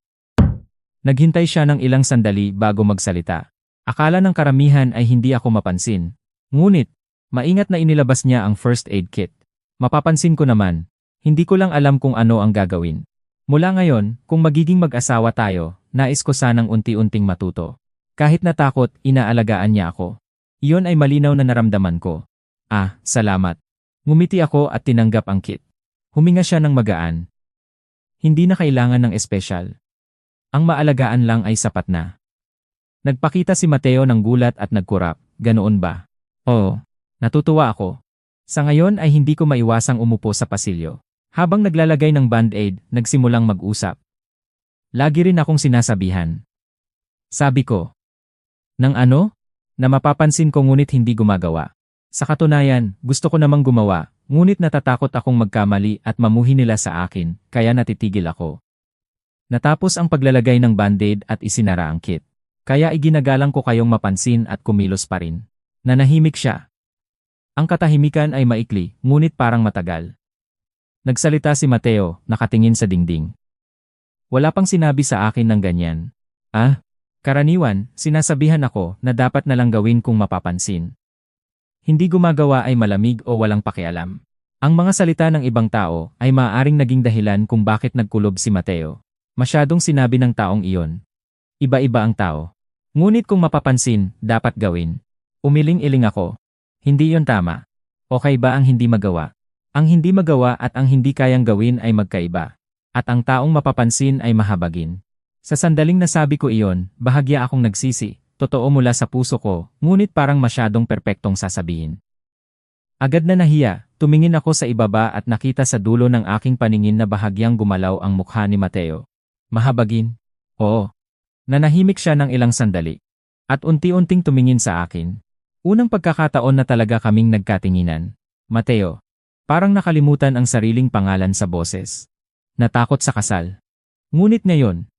Naghintay siya ng ilang sandali bago magsalita. Akala ng karamihan ay hindi ako mapansin. Ngunit, maingat na inilabas niya ang first aid kit. Mapapansin ko naman, hindi ko lang alam kung ano ang gagawin. Mula ngayon, kung magiging mag-asawa tayo, nais ko sanang unti-unting matuto. Kahit natakot, inaalagaan niya ako. Iyon ay malinaw na naramdaman ko. Salamat. Ngumiti ako at tinanggap ang kit. Huminga siya ng magaan. Hindi na kailangan ng espesyal. Ang maalagaan lang ay sapat na. Nagpakita si Mateo ng gulat at nagkurap. Ganoon ba? Oo. Natutuwa ako. Sa ngayon ay hindi ko maiwasang umupo sa pasilyo. Habang naglalagay ng band-aid, nagsimulang mag-usap. Lagi rin akong sinasabihan. Sabi ko. Na mapapansin ko ngunit hindi gumagawa. Sa katunayan, gusto ko namang gumawa, ngunit natatakot akong magkamali at mamuhi nila sa akin, kaya natitigil ako. Natapos ang paglalagay ng band-aid at isinara ang kit. Kaya iginagalang ko kayong mapansin at kumilos pa rin. Nanahimik siya. Ang katahimikan ay maikli, ngunit parang matagal. Nagsalita si Mateo, nakatingin sa dingding. Wala pang sinabi sa akin ng ganyan. Karaniwan, sinasabihan ako na dapat na lang gawin kung mapapansin. Hindi gumagawa ay malamig o walang pakialam. Ang mga salita ng ibang tao ay maaaring naging dahilan kung bakit nagkulob si Mateo. Masyadong sinabi ng taong iyon. Iba-iba ang tao. Ngunit kung mapapansin, dapat gawin. Umiling-iling ako. Hindi yon tama. Okay ba ang hindi magawa? Ang hindi magawa at ang hindi kayang gawin ay magkaiba. At ang taong mapapansin ay mahabagin. Sa sandaling nasabi ko iyon, bahagya akong nagsisi. Totoo mula sa puso ko, ngunit parang masyadong perpektong sasabihin. Agad na nahiya, tumingin ako sa ibaba at nakita sa dulo ng aking paningin na bahagyang gumalaw ang mukha ni Mateo. Mahabagin? Oo. Nanahimik siya ng ilang sandali. At unti-unting tumingin sa akin. Unang pagkakataon na talaga kaming nagkatinginan. Mateo. Parang nakalimutan ang sariling pangalan sa boses. Natakot sa kasal. Ngunit ngayon.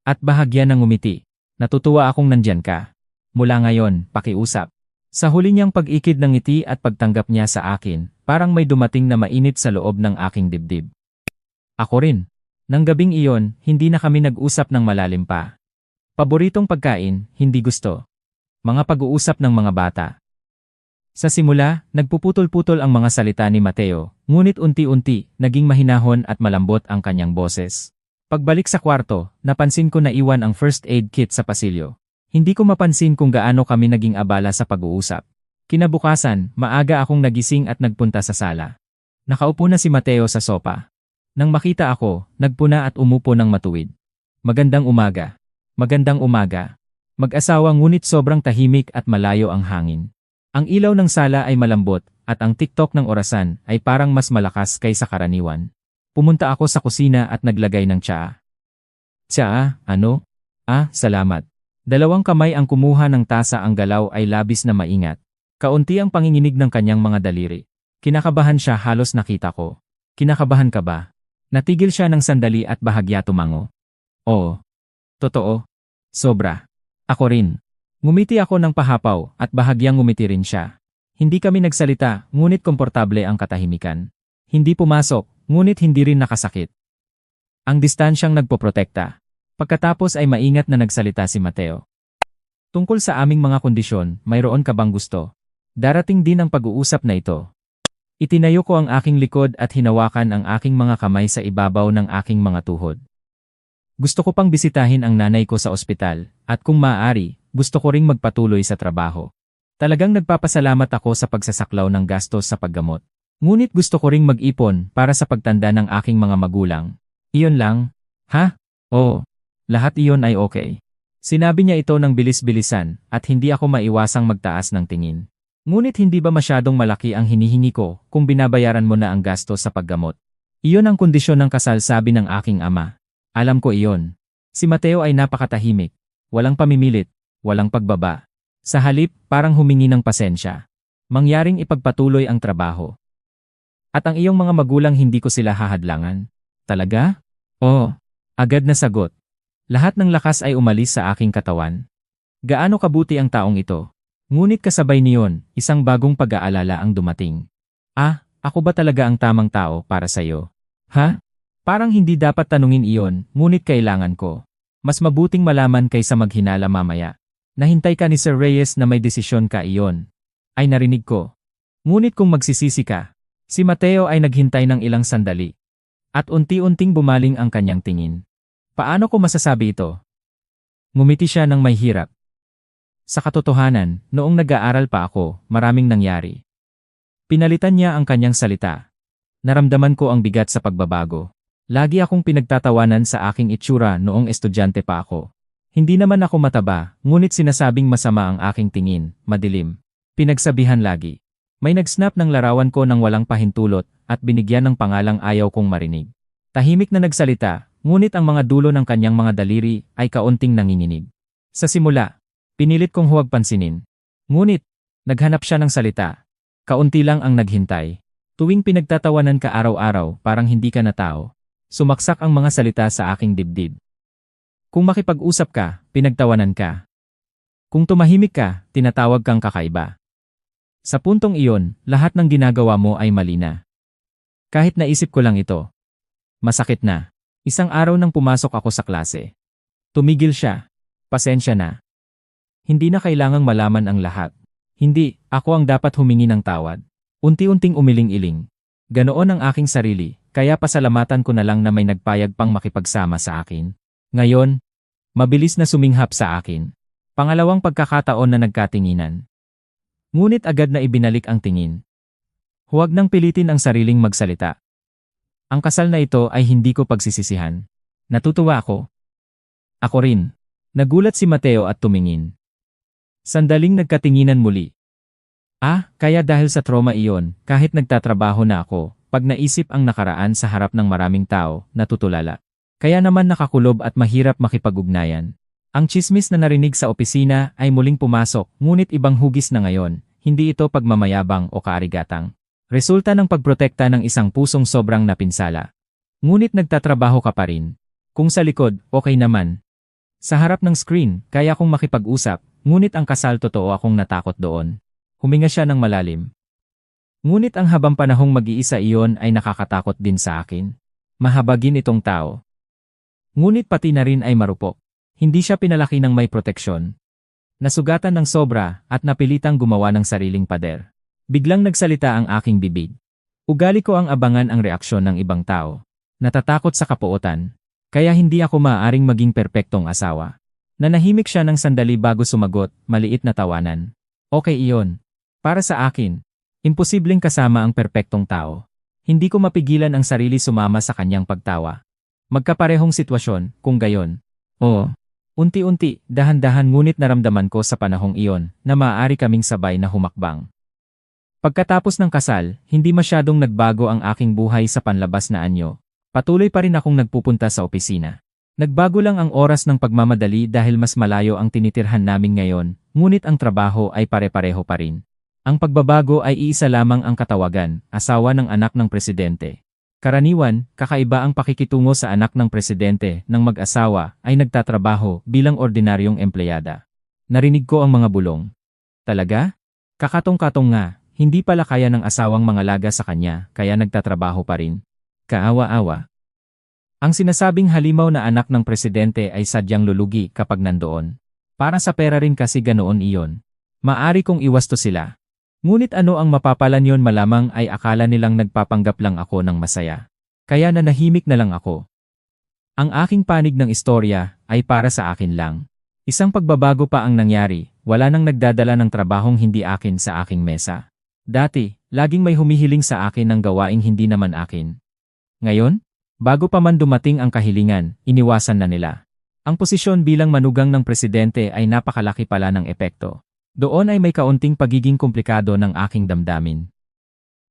At bahagya ng ngumiti. Natutuwa akong nandyan ka. Mula ngayon, pakiusap. Sa huli niyang pag-ikid ng ngiti at pagtanggap niya sa akin, parang may dumating na mainit sa loob ng aking dibdib. Ako rin. Nang gabing iyon, hindi na kami nag-usap ng malalim pa. Paboritong pagkain, hindi gusto. Mga pag-uusap ng mga bata. Sa simula, nagpuputol-putol ang mga salita ni Mateo, ngunit unti-unti, naging mahinahon at malambot ang kanyang boses. Pagbalik sa kwarto, napansin ko na iwan ang first aid kit sa pasilyo. Hindi ko mapansin kung gaano kami naging abala sa pag-uusap. Kinabukasan, maaga akong nagising at nagpunta sa sala. Nakaupo na si Mateo sa sopa. Nang makita ako, nagpuna at umupo ng matuwid. Magandang umaga. Magandang umaga. Mag-asawa ngunit sobrang tahimik at malayo ang hangin. Ang ilaw ng sala ay malambot at ang tiktok ng orasan ay parang mas malakas kaysa karaniwan. Pumunta ako sa kusina at naglagay ng tsaa. Tsaa, ano? Salamat. Dalawang kamay ang kumuha ng tasa, ang galaw ay labis na maingat. Kaunti ang panginginig ng kanyang mga daliri. Kinakabahan siya, halos nakita ko. Kinakabahan ka ba? Natigil siya ng sandali at bahagya tumango. Oo. Totoo. Sobra. Ako rin. Ngumiti ako ng pahapaw at bahagyang ngumiti rin siya. Hindi kami nagsalita, ngunit komportable ang katahimikan. Hindi pumasok, ngunit hindi rin nakasakit. Ang distansyang nagpoprotekta. Pagkatapos ay maingat na nagsalita si Mateo. Tungkol sa aming mga kondisyon, mayroon ka bang gusto? Darating din ang pag-uusap na ito. Itinayo ko ang aking likod at hinawakan ang aking mga kamay sa ibabaw ng aking mga tuhod. Gusto ko pang bisitahin ang nanay ko sa ospital, at kung maaari, gusto ko ring magpatuloy sa trabaho. Talagang nagpapasalamat ako sa pagsasaklaw ng gastos sa paggamot. Ngunit gusto ko ring mag-ipon para sa pagtanda ng aking mga magulang. Iyon lang? Ha? Oo. Lahat iyon ay okay. Sinabi niya ito ng bilis-bilisan, at hindi ako maiwasang magtaas ng tingin. Ngunit hindi ba masyadong malaki ang hinihingi ko kung binabayaran mo na ang gastos sa paggamot? Iyon ang kondisyon ng kasal, sabi ng aking ama. Alam ko iyon. Si Mateo ay napakatahimik. Walang pamimilit, walang pagbaba. Sa halip, parang humingi ng pasensya. Mangyaring ipagpatuloy ang trabaho. At ang iyong mga magulang, hindi ko sila hahadlangan. Talaga? Oo. Agad na sagot. Lahat ng lakas ay umalis sa aking katawan. Gaano kabuti ang taong ito. Ngunit kasabay niyon, isang bagong pag-aalala ang dumating. Ako ba talaga ang tamang tao para sa'yo? Ha? Parang hindi dapat tanungin iyon, ngunit kailangan ko. Mas mabuting malaman kaysa maghinala mamaya. Nahintay ka ni Sir Reyes na may desisyon ka, iyon. Ay narinig ko. Ngunit kung magsisisi ka, si Mateo ay naghintay ng ilang sandali. At unti-unting bumaling ang kanyang tingin. Paano ko masasabi ito? Ngumiti siya ng may hirap. Sa katotohanan, noong nag-aaral pa ako, maraming nangyari. Pinalitan niya ang kanyang salita. Naramdaman ko ang bigat sa pagbabago. Lagi akong pinagtatawanan sa aking itsura noong estudyante pa ako. Hindi naman ako mataba, ngunit sinasabing masama ang aking tingin, madilim. Pinagsabihan lagi. May nag-snap ng larawan ko nang walang pahintulot at binigyan ng pangalang ayaw kong marinig. Tahimik na nagsalita, ngunit ang mga dulo ng kanyang mga daliri ay kaunting nanginginig. Sa simula, pinilit kong huwag pansinin. Ngunit, naghanap siya ng salita. Kaunti lang ang naghintay. Tuwing pinagtatawanan ka araw-araw, parang hindi ka na tao. Sumaksak ang mga salita sa aking dibdib. Kung makipag-usap ka, pinagtawanan ka. Kung tumahimik ka, tinatawag kang kakaiba. Sa puntong iyon, lahat ng ginagawa mo ay mali na. Kahit naisip ko lang ito. Masakit na. Isang araw nang pumasok ako sa klase. Tumigil siya. Pasensya na. Hindi na kailangang malaman ang lahat. Hindi, ako ang dapat humingi ng tawad. Unti-unting umiling-iling. Ganoon ang aking sarili, kaya pasalamatan ko na lang na may nagpayag pang makipagsama sa akin. Ngayon, mabilis na suminghap sa akin. Pangalawang pagkakataon na nagkatinginan. Ngunit agad na ibinalik ang tingin. Huwag nang pilitin ang sariling magsalita. Ang kasal na ito ay hindi ko pagsisisihan. Natutuwa ako. Ako rin. Nagulat si Mateo at tumingin. Sandaling nagkatinginan muli. Kaya dahil sa trauma iyon, kahit nagtatrabaho na ako, pag naisip ang nakaraan sa harap ng maraming tao, natutulala. Kaya naman nakakulob at mahirap makipag-ugnayan. Ang tsismis na narinig sa opisina ay muling pumasok, ngunit ibang hugis na ngayon, hindi ito pagmamayabang o kaarigatang. Resulta ng pagprotekta ng isang pusong sobrang napinsala. Ngunit nagtatrabaho ka pa rin. Kung sa likod, okay naman. Sa harap ng screen, kaya kong makipag-usap, ngunit ang kasal totoo akong natakot doon. Huminga siya ng malalim. Ngunit ang habang panahong mag-iisa iyon ay nakakatakot din sa akin. Mahabagin itong tao. Ngunit pati na rin ay marupok. Hindi siya pinalaki ng may proteksyon. Nasugatan ng sobra at napilitang gumawa ng sariling pader. Biglang nagsalita ang aking bibig. Ugali ko ang abangan ang reaksyon ng ibang tao. Natatakot sa kapuotan. Kaya hindi ako maaaring maging perpektong asawa. Nanahimik siya ng sandali bago sumagot, maliit na tawanan. Okay iyon. Para sa akin, imposibleng kasama ang perpektong tao. Hindi ko mapigilan ang sarili sumama sa kanyang pagtawa. Magkaparehong sitwasyon, kung gayon. Oo. Unti-unti, dahan-dahan ngunit naramdaman ko sa panahong iyon na maaari kaming sabay na humakbang. Pagkatapos ng kasal, hindi masyadong nagbago ang aking buhay sa panlabas na anyo. Patuloy pa rin akong nagpupunta sa opisina. Nagbago lang ang oras ng pagmamadali dahil mas malayo ang tinitirhan namin ngayon, ngunit ang trabaho ay pare-pareho pa rin. Ang pagbabago ay iisa lamang ang katawagan, asawa ng anak ng presidente. Karaniwan, kakaiba ang pakikitungo sa anak ng presidente ng mag-asawa ay nagtatrabaho bilang ordinaryong empleyada. Narinig ko ang mga bulong. Talaga? Kakatong-katong nga, hindi pala kaya ng asawang mangalaga sa kanya kaya nagtatrabaho pa rin. Kaawa-awa. Ang sinasabing halimaw na anak ng presidente ay sadyang lulugi kapag nandoon. Para sa pera rin kasi ganoon iyon. Maari kong iwasto sila. Ngunit ano ang mapapalan yon malamang ay akala nilang nagpapanggap lang ako ng masaya. Kaya nanahimik na lang ako. Ang aking panig ng istorya ay para sa akin lang. Isang pagbabago pa ang nangyari, wala nang nagdadala ng trabahong hindi akin sa aking mesa. Dati, laging may humihiling sa akin ng gawaing hindi naman akin. Ngayon, bago pa man dumating ang kahilingan, iniwasan na nila. Ang posisyon bilang manugang ng presidente ay napakalaki pala ng epekto. Doon ay may kaunting pagiging komplikado ng aking damdamin.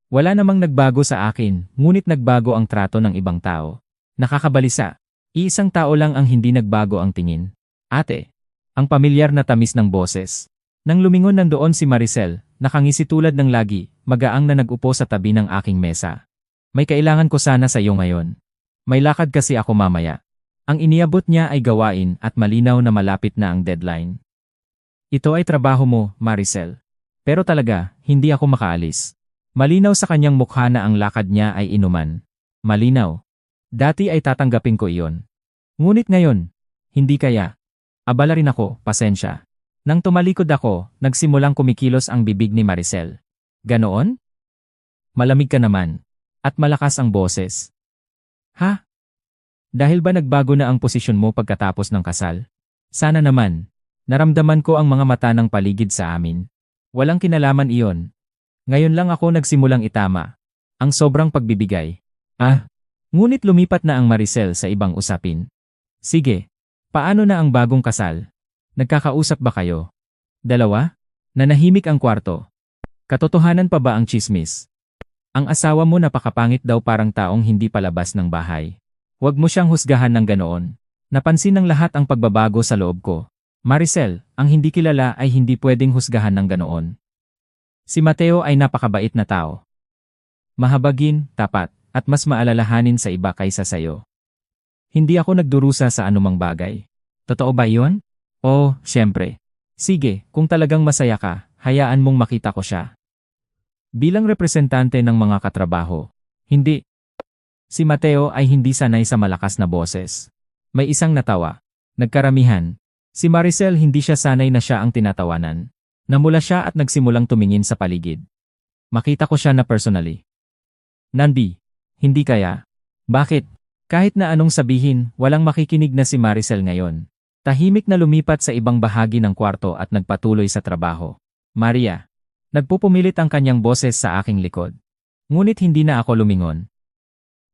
Wala namang nagbago sa akin, ngunit nagbago ang trato ng ibang tao. Nakakabalisa. Iisang tao lang ang hindi nagbago ang tingin. Ate. Ang pamilyar na tamis ng boses. Nang lumingon nandoon si Maricel, nakangisi tulad ng lagi, magaang na nag-upo sa tabi ng aking mesa. May kailangan ko sana sa iyo ngayon. May lakad kasi ako mamaya. Ang iniabot niya ay gawain at malinaw na malapit na ang deadline. Ito ay trabaho mo, Maricel. Pero talaga, hindi ako makaalis. Malinaw sa kanyang mukha na ang lakad niya ay inuman. Malinaw. Dati ay tatanggapin ko iyon. Ngunit ngayon, hindi kaya. Abala rin ako, pasensya. Nang tumalikod ako, nagsimulang kumikilos ang bibig ni Maricel. Ganoon? Malamig ka naman. At malakas ang boses. Ha? Dahil ba nagbago na ang posisyon mo pagkatapos ng kasal? Sana naman. Naramdaman ko ang mga mata ng paligid sa amin. Walang kinalaman iyon. Ngayon lang ako nagsimulang itama. Ang sobrang pagbibigay. Ngunit lumipat na ang Maricel sa ibang usapin. Sige. Paano na ang bagong kasal? Nagkakausap ba kayo? Dalawa? Nanahimik ang kwarto. Katotohanan pa ba ang tsismis? Ang asawa mo napakapangit daw parang taong hindi palabas ng bahay. Huwag mo siyang husgahan ng ganoon. Napansin ng lahat ang pagbabago sa loob ko. Maricel, ang hindi kilala ay hindi pwedeng husgahan ng ganoon. Si Mateo ay napakabait na tao. Mahabagin, tapat, at mas maalalahanin sa iba kaysa sayo. Hindi ako nagdurusa sa anumang bagay. Totoo ba iyon? Oh, siyempre. Sige, kung talagang masaya ka, hayaan mong makita ko siya. Bilang representante ng mga katrabaho, hindi. Si Mateo ay hindi sanay sa malakas na boses. May isang natawa. Nagkaramihan. Si Maricel hindi siya sanay na siya ang tinatawanan. Namula siya at nagsimulang tumingin sa paligid. Makita ko siya na personally. Nandi, hindi kaya. Bakit? Kahit na anong sabihin, walang makikinig na si Maricel ngayon. Tahimik na lumipat sa ibang bahagi ng kwarto at nagpatuloy sa trabaho. Maria. Nagpupumilit ang kanyang boses sa aking likod. Ngunit hindi na ako lumingon.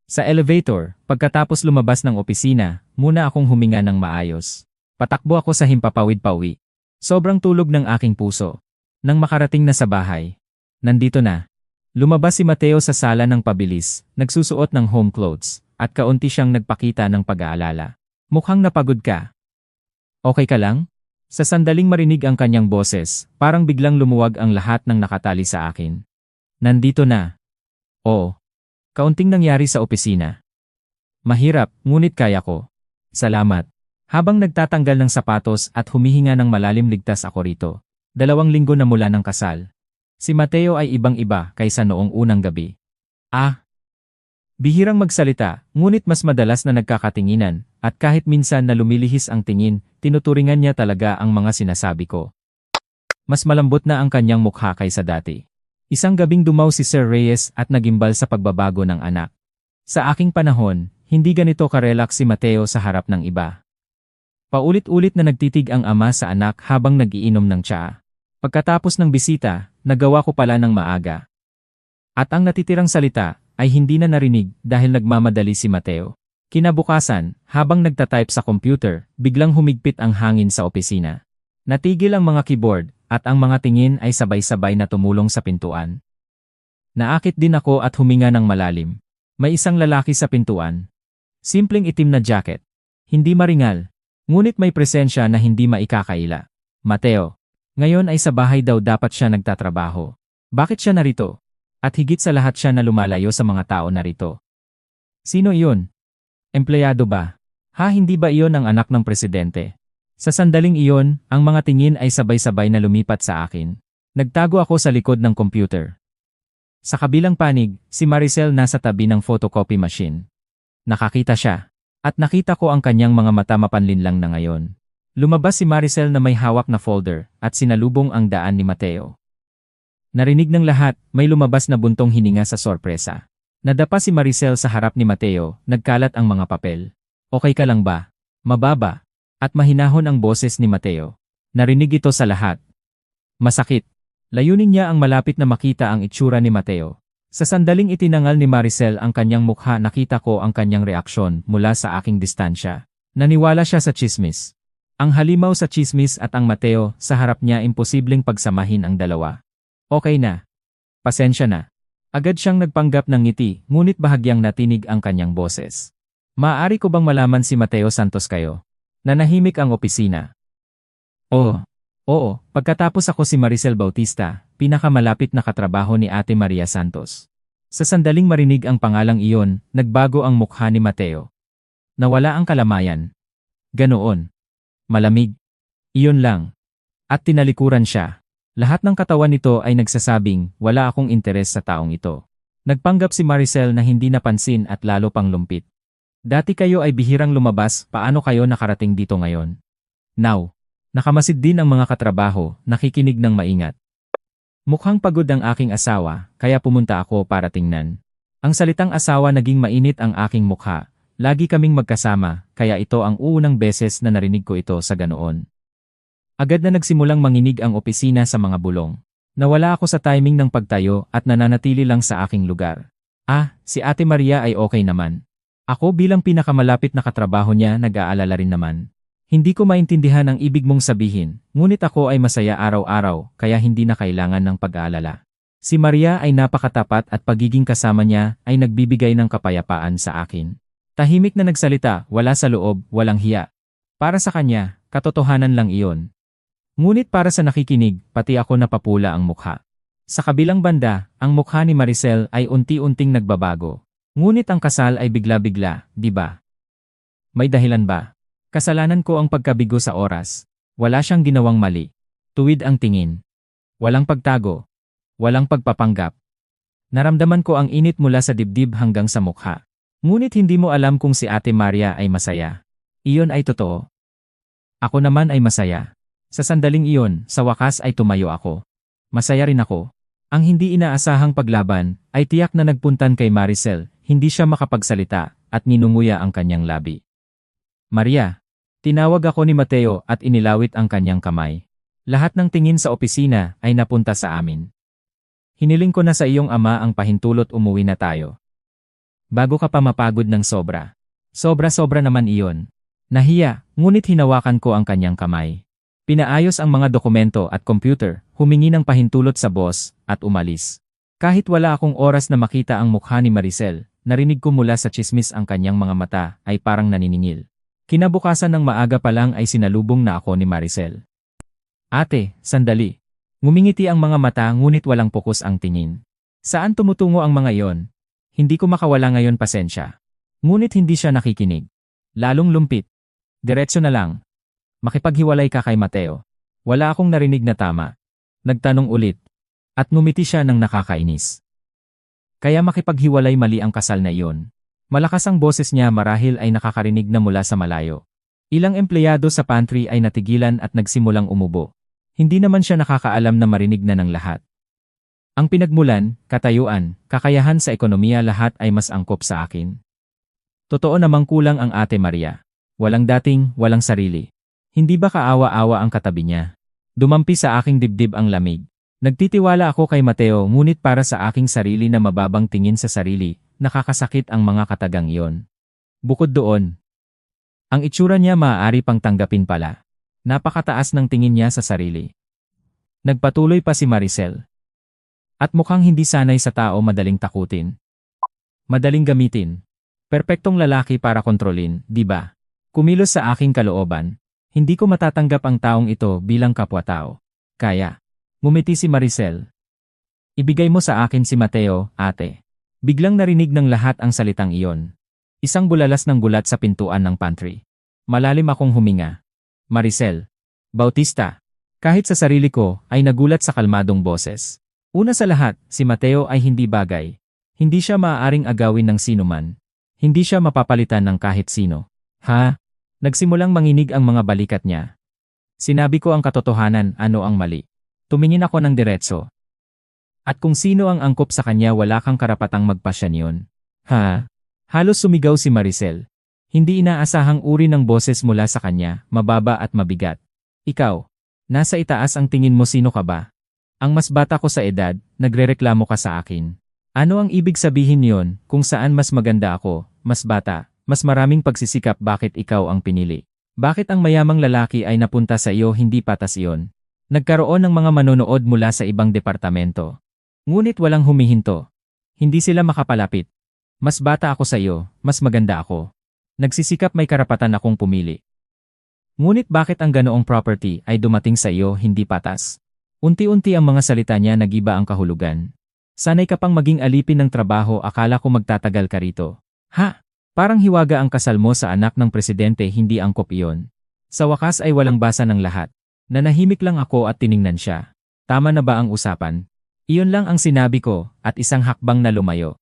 Sa elevator, pagkatapos lumabas ng opisina, muna akong huminga ng maayos. Patakbo ako sa himpapawid-pawi. Sobrang tulog ng aking puso. Nang makarating na sa bahay. Nandito na. Lumabas si Mateo sa sala ng pabilis, nagsusuot ng home clothes, at kaunti siyang nagpakita ng pag-aalala. Mukhang napagod ka. Okay ka lang? Sa sandaling marinig ang kanyang boses, parang biglang lumuwag ang lahat ng nakatali sa akin. Nandito na. Oo. Kaunting nangyari sa opisina. Mahirap, ngunit kaya ko. Salamat. Habang nagtatanggal ng sapatos at humihinga ng malalim ligtas ako rito. 2 linggo na mula ng kasal. Si Mateo ay ibang-iba kaysa noong unang gabi. Bihirang magsalita, ngunit mas madalas na nagkakatinginan, at kahit minsan na lumilihis ang tingin, tinuturingan niya talaga ang mga sinasabi ko. Mas malambot na ang kanyang mukha kaysa dati. Isang gabing dumaw si Sir Reyes at nagimbal sa pagbabago ng anak. Sa aking panahon, hindi ganito karelax si Mateo sa harap ng iba. Paulit-ulit na nagtitig ang ama sa anak habang nag-iinom ng tsaa. Pagkatapos ng bisita, nagawa ko pala ng maaga. At ang natitirang salita, ay hindi na narinig dahil nagmamadali si Mateo. Kinabukasan, habang nagtatype sa computer, biglang humigpit ang hangin sa opisina. Natigil ang mga keyboard, at ang mga tingin ay sabay-sabay na tumulong sa pintuan. Naakit din ako at huminga ng malalim. May isang lalaki sa pintuan. Simpleng itim na jacket. Hindi maringal. Ngunit may presensya na hindi maikakaila. Mateo. Ngayon ay sa bahay daw dapat siya nagtatrabaho. Bakit siya narito? At higit sa lahat siya na lumalayo sa mga tao narito. Sino iyon? Empleyado ba? Hindi ba iyon ang anak ng presidente? Sa sandaling iyon, ang mga tingin ay sabay-sabay na lumipat sa akin. Nagtago ako sa likod ng computer. Sa kabilang panig, si Maricel nasa tabi ng photocopy machine. Nakakita siya. At nakita ko ang kanyang mga mata mapanlinlang na ngayon. Lumabas si Maricel na may hawak na folder at sinalubong ang daan ni Mateo. Narinig ng lahat, may lumabas na buntong hininga sa sorpresa. Nadapa si Maricel sa harap ni Mateo, nagkalat ang mga papel. Okay ka lang ba? Mababa. At mahinahon ang boses ni Mateo. Narinig ito sa lahat. Masakit. Layunin niya ang malapit na makita ang itsura ni Mateo. Sa sandaling itinangal ni Maricel ang kanyang mukha, nakita ko ang kanyang reaksyon mula sa aking distansya. Naniwala siya sa tsismis. Ang halimaw sa tsismis at ang Mateo, sa harap niya imposibleng pagsamahin ang dalawa. Okay na. Pasensya na. Agad siyang nagpanggap ng ngiti, ngunit bahagyang natinig ang kanyang boses. Maaari ko bang malaman si Mateo Santos kayo? Nanahimik ang opisina. Oo, pagkatapos ako si Maricel Bautista, pinakamalapit na katrabaho ni Ate Maria Santos. Sa sandaling marinig ang pangalang iyon, nagbago ang mukha ni Mateo. Nawala ang kalamayan. Ganoon. Malamig. Iyon lang. At tinalikuran siya. Lahat ng katawan nito ay nagsasabing, wala akong interes sa taong ito. Nagpanggap si Maricel na hindi napansin at lalo pang lumpit. Dati kayo ay bihirang lumabas, paano kayo nakarating dito ngayon? Now, nakamasid din ang mga katrabaho, nakikinig ng maingat. Mukhang pagod ang aking asawa, kaya pumunta ako para tingnan. Ang salitang asawa naging mainit ang aking mukha. Lagi kaming magkasama, kaya ito ang unang beses na narinig ko ito sa ganoon. Agad na nagsimulang manginig ang opisina sa mga bulong. Nawala ako sa timing ng pagtayo at nananatili lang sa aking lugar. Si Ate Maria ay okay naman. Ako bilang pinakamalapit na katrabaho niya nag-aalala rin naman. Hindi ko maintindihan ang ibig mong sabihin, ngunit ako ay masaya araw-araw kaya hindi na kailangan ng pag-aalala. Si Maria ay napakatapat at pagiging kasama niya ay nagbibigay ng kapayapaan sa akin. Tahimik na nagsalita, wala sa loob, walang hiya. Para sa kanya, katotohanan lang iyon. Ngunit para sa nakikinig, pati ako napapula ang mukha. Sa kabilang banda, ang mukha ni Maricel ay unti-unting nagbabago. Ngunit ang kasal ay bigla-bigla, di ba? May dahilan ba? Kasalanan ko ang pagkabigo sa oras. Wala siyang ginawang mali. Tuwid ang tingin. Walang pagtago. Walang pagpapanggap. Naramdaman ko ang init mula sa dibdib hanggang sa mukha. Ngunit hindi mo alam kung si Ate Maria ay masaya. Iyon ay totoo. Ako naman ay masaya. Sa sandaling iyon, sa wakas ay tumayo ako. Masaya rin ako. Ang hindi inaasahang paglaban ay tiyak na nagpuntan kay Maricel, hindi siya makapagsalita at ninunguya ang kanyang labi. Maria, tinawag ako ni Mateo at inilawit ang kanyang kamay. Lahat ng tingin sa opisina ay napunta sa amin. Hiniling ko na sa iyong ama ang pahintulot umuwi na tayo. Bago ka pa mapagod ng sobra. Sobra-sobra naman iyon. Nahiya, ngunit hinawakan ko ang kanyang kamay. Pinaayos ang mga dokumento at computer, humingi ng pahintulot sa boss, at umalis. Kahit wala akong oras na makita ang mukha ni Maricel, narinig ko mula sa tsismis ang kanyang mga mata ay parang naniningil. Kinabukasan ng maaga pa lang ay sinalubong na ako ni Maricel. Ate, sandali. Ngumingiti ang mga mata ngunit walang pokus ang tingin. Saan tumutungo ang mga iyon? Hindi ko makawala ngayon pasensya. Ngunit hindi siya nakikinig. Lalong lumpit. Diretso na lang. Makipaghiwalay ka kay Mateo. Wala akong narinig na tama. Nagtanong ulit. At ngumiti siya ng nakakainis. Kaya makipaghiwalay mali ang kasal na iyon. Malakas ang boses niya marahil ay nakakarinig na mula sa malayo. Ilang empleyado sa pantry ay natigilan at nagsimulang umubo. Hindi naman siya nakakaalam na marinig na ng lahat. Ang pinagmulan, katayuan, kakayahan sa ekonomiya lahat ay mas angkop sa akin. Totoo namang kulang ang Ate Maria. Walang dating, walang sarili. Hindi ba kaawa-awa ang katabi niya? Dumampi sa aking dibdib ang lamig. Nagtitiwala ako kay Mateo ngunit para sa aking sarili na mababang tingin sa sarili, nakakasakit ang mga katagang iyon. Bukod doon, ang itsura niya maaari pang tanggapin pala. Napakataas ng tingin niya sa sarili. Nagpatuloy pa si Maricel. At mukhang hindi sanay sa tao madaling takutin. Madaling gamitin. Perpektong lalaki para kontrolin, di ba? Kumilos sa aking kalooban. Hindi ko matatanggap ang taong ito bilang kapwa-tao. Kaya, ngumiti si Maricel. Ibigay mo sa akin si Mateo, ate. Biglang narinig ng lahat ang salitang iyon. Isang bulalas ng gulat sa pintuan ng pantry. Malalim akong huminga. Maricel. Bautista. Kahit sa sarili ko ay nagulat sa kalmadong boses. Una sa lahat, si Mateo ay hindi bagay. Hindi siya maaaring agawin ng sinuman. Hindi siya mapapalitan ng kahit sino. Ha? Nagsimulang manginig ang mga balikat niya. Sinabi ko ang katotohanan, ano ang mali. Tumingin ako ng diretso. At kung sino ang angkop sa kanya wala kang karapatang magpasya niyon. Ha? Halos sumigaw si Maricel. Hindi inaasahang uri ng boses mula sa kanya, mababa at mabigat. Ikaw, nasa itaas ang tingin mo sino ka ba? Ang mas bata ko sa edad, nagrereklamo ka sa akin. Ano ang ibig sabihin niyon kung saan mas maganda ako, mas bata, mas maraming pagsisikap bakit ikaw ang pinili? Bakit ang mayamang lalaki ay napunta sa iyo hindi patas iyon? Nagkaroon ng mga manonood mula sa ibang departamento. Ngunit walang humihinto. Hindi sila makapalapit. Mas bata ako sa iyo, mas maganda ako. Nagsisikap may karapatan akong pumili. Ngunit bakit ang ganoong property ay dumating sa iyo hindi patas? Unti-unti ang mga salita niya nagiba ang kahulugan. Sanay ka pang maging alipin ng trabaho akala ko magtatagal ka rito. Ha? Parang hiwaga ang kasal mo sa anak ng presidente hindi angkop iyon. Sa wakas ay walang basa ng lahat. Nanahimik lang ako at tiningnan siya. Tama na ba ang usapan? Iyon lang ang sinabi ko at isang hakbang na lumayo.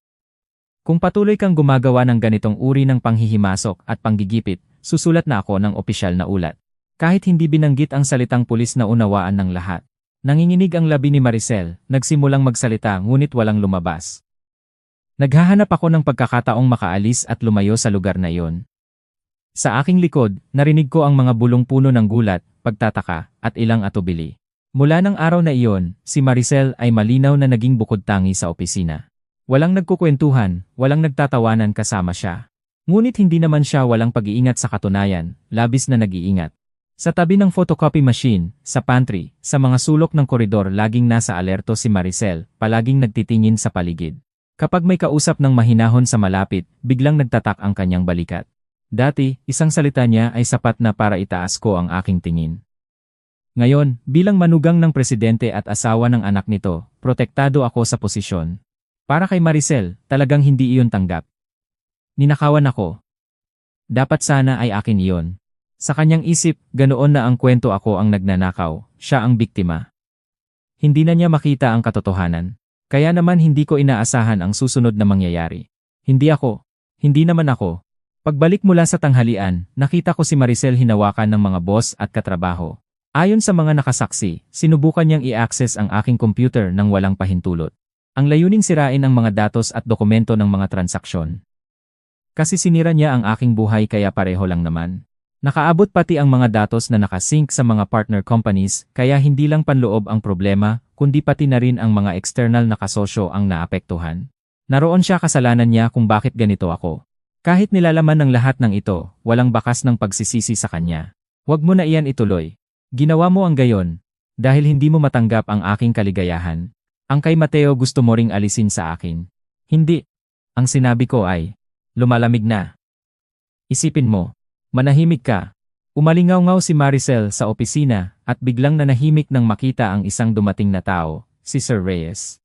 Kung patuloy kang gumagawa ng ganitong uri ng panghihimasok at panggigipit, susulat na ako ng opisyal na ulat. Kahit hindi binanggit ang salitang pulis na unawaan ng lahat. Nanginginig ang labi ni Maricel, nagsimulang magsalita ngunit walang lumabas. Naghahanap ako ng pagkakataong makaalis at lumayo sa lugar na iyon. Sa aking likod, narinig ko ang mga bulong puno ng gulat, pagtataka, at ilang atubili. Mula ng araw na iyon, si Maricel ay malinaw na naging bukod tangi sa opisina. Walang nagkukwentuhan, walang nagtatawanan kasama siya. Ngunit hindi naman siya walang pag-iingat sa katunayan, labis na nag-iingat. Sa tabi ng photocopy machine, sa pantry, sa mga sulok ng koridor laging nasa alerto si Maricel, palaging nagtitingin sa paligid. Kapag may kausap ng mahinahon sa malapit, biglang nagtatak ang kanyang balikat. Dati, isang salita niya ay sapat na para itaas ko ang aking tingin. Ngayon, bilang manugang ng presidente at asawa ng anak nito, protektado ako sa posisyon. Para kay Maricel, talagang hindi iyon tanggap. Ninakawan ako. Dapat sana ay akin iyon. Sa kanyang isip, ganoon na ang kwento ako ang nagnanakaw, siya ang biktima. Hindi na niya makita ang katotohanan. Kaya naman hindi ko inaasahan ang susunod na mangyayari. Hindi naman ako. Pagbalik mula sa tanghalian, nakita ko si Maricel hinawakan ng mga boss at katrabaho. Ayon sa mga nakasaksi, sinubukan niyang i-access ang aking computer nang walang pahintulot. Ang layunin sirain ang mga datos at dokumento ng mga transaksyon. Kasi sinira niya ang aking buhay kaya pareho lang naman. Nakaabot pati ang mga datos na nakasync sa mga partner companies kaya hindi lang panloob ang problema, kundi pati na rin ang mga external na kasosyo ang naapektuhan. Naroon siya kasalanan niya kung bakit ganito ako. Kahit nilalaman ng lahat ng ito, walang bakas ng pagsisisi sa kanya. Huwag mo na iyan ituloy. Ginawa mo ang gayon. Dahil hindi mo matanggap ang aking kaligayahan. Ang kay Mateo gusto mo ring alisin sa akin. Hindi. Ang sinabi ko ay, lumalamig na. Isipin mo. Manahimik ka. Umalingaw-ngaw si Maricel sa opisina at biglang nanahimik nang makita ang isang dumating na tao, si Sir Reyes.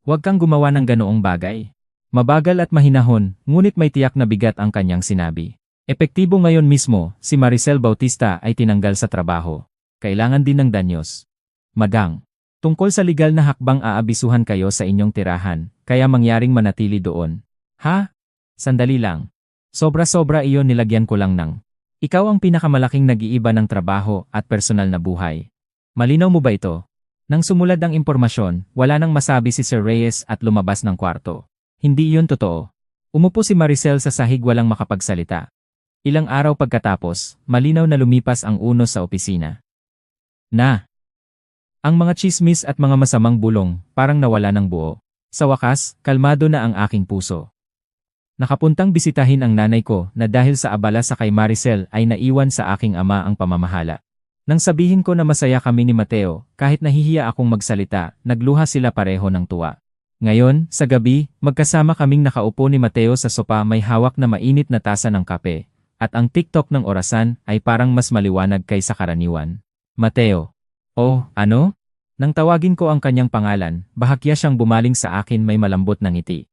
Huwag kang gumawa ng ganoong bagay. Mabagal at mahinahon, ngunit may tiyak na bigat ang kanyang sinabi. Epektibo ngayon mismo, si Maricel Bautista ay tinanggal sa trabaho. Kailangan din ng danyos. Madang. Tungkol sa legal na hakbang aabisuhan kayo sa inyong tirahan, kaya mangyaring manatili doon. Ha? Sandali lang. Sobra-sobra iyon nilagyan ko lang ng. Ikaw ang pinakamalaking nag-iiba ng trabaho at personal na buhay. Malinaw mo ba ito? Nang sumulad ang impormasyon, wala nang masabi si Sir Reyes at lumabas ng kwarto. Hindi iyon totoo. Umupo si Maricel sa sahig walang makapagsalita. Ilang araw pagkatapos, malinaw na lumipas ang unos sa opisina. Ang mga chismis at mga masamang bulong, parang nawala ng buo. Sa wakas, kalmado na ang aking puso. Nakapuntang bisitahin ang nanay ko na dahil sa abala sa kay Maricel ay naiwan sa aking ama ang pamamahala. Nang sabihin ko na masaya kami ni Mateo, kahit nahihiya akong magsalita, nagluha sila pareho ng tuwa. Ngayon, sa gabi, magkasama kaming nakaupo ni Mateo sa sopa may hawak na mainit na tasa ng kape, at ang TikTok ng orasan ay parang mas maliwanag kaysa karaniwan. Mateo. Oh, ano? Nang tawagin ko ang kanyang pangalan, bahagya siyang bumaling sa akin may malambot na ngiti.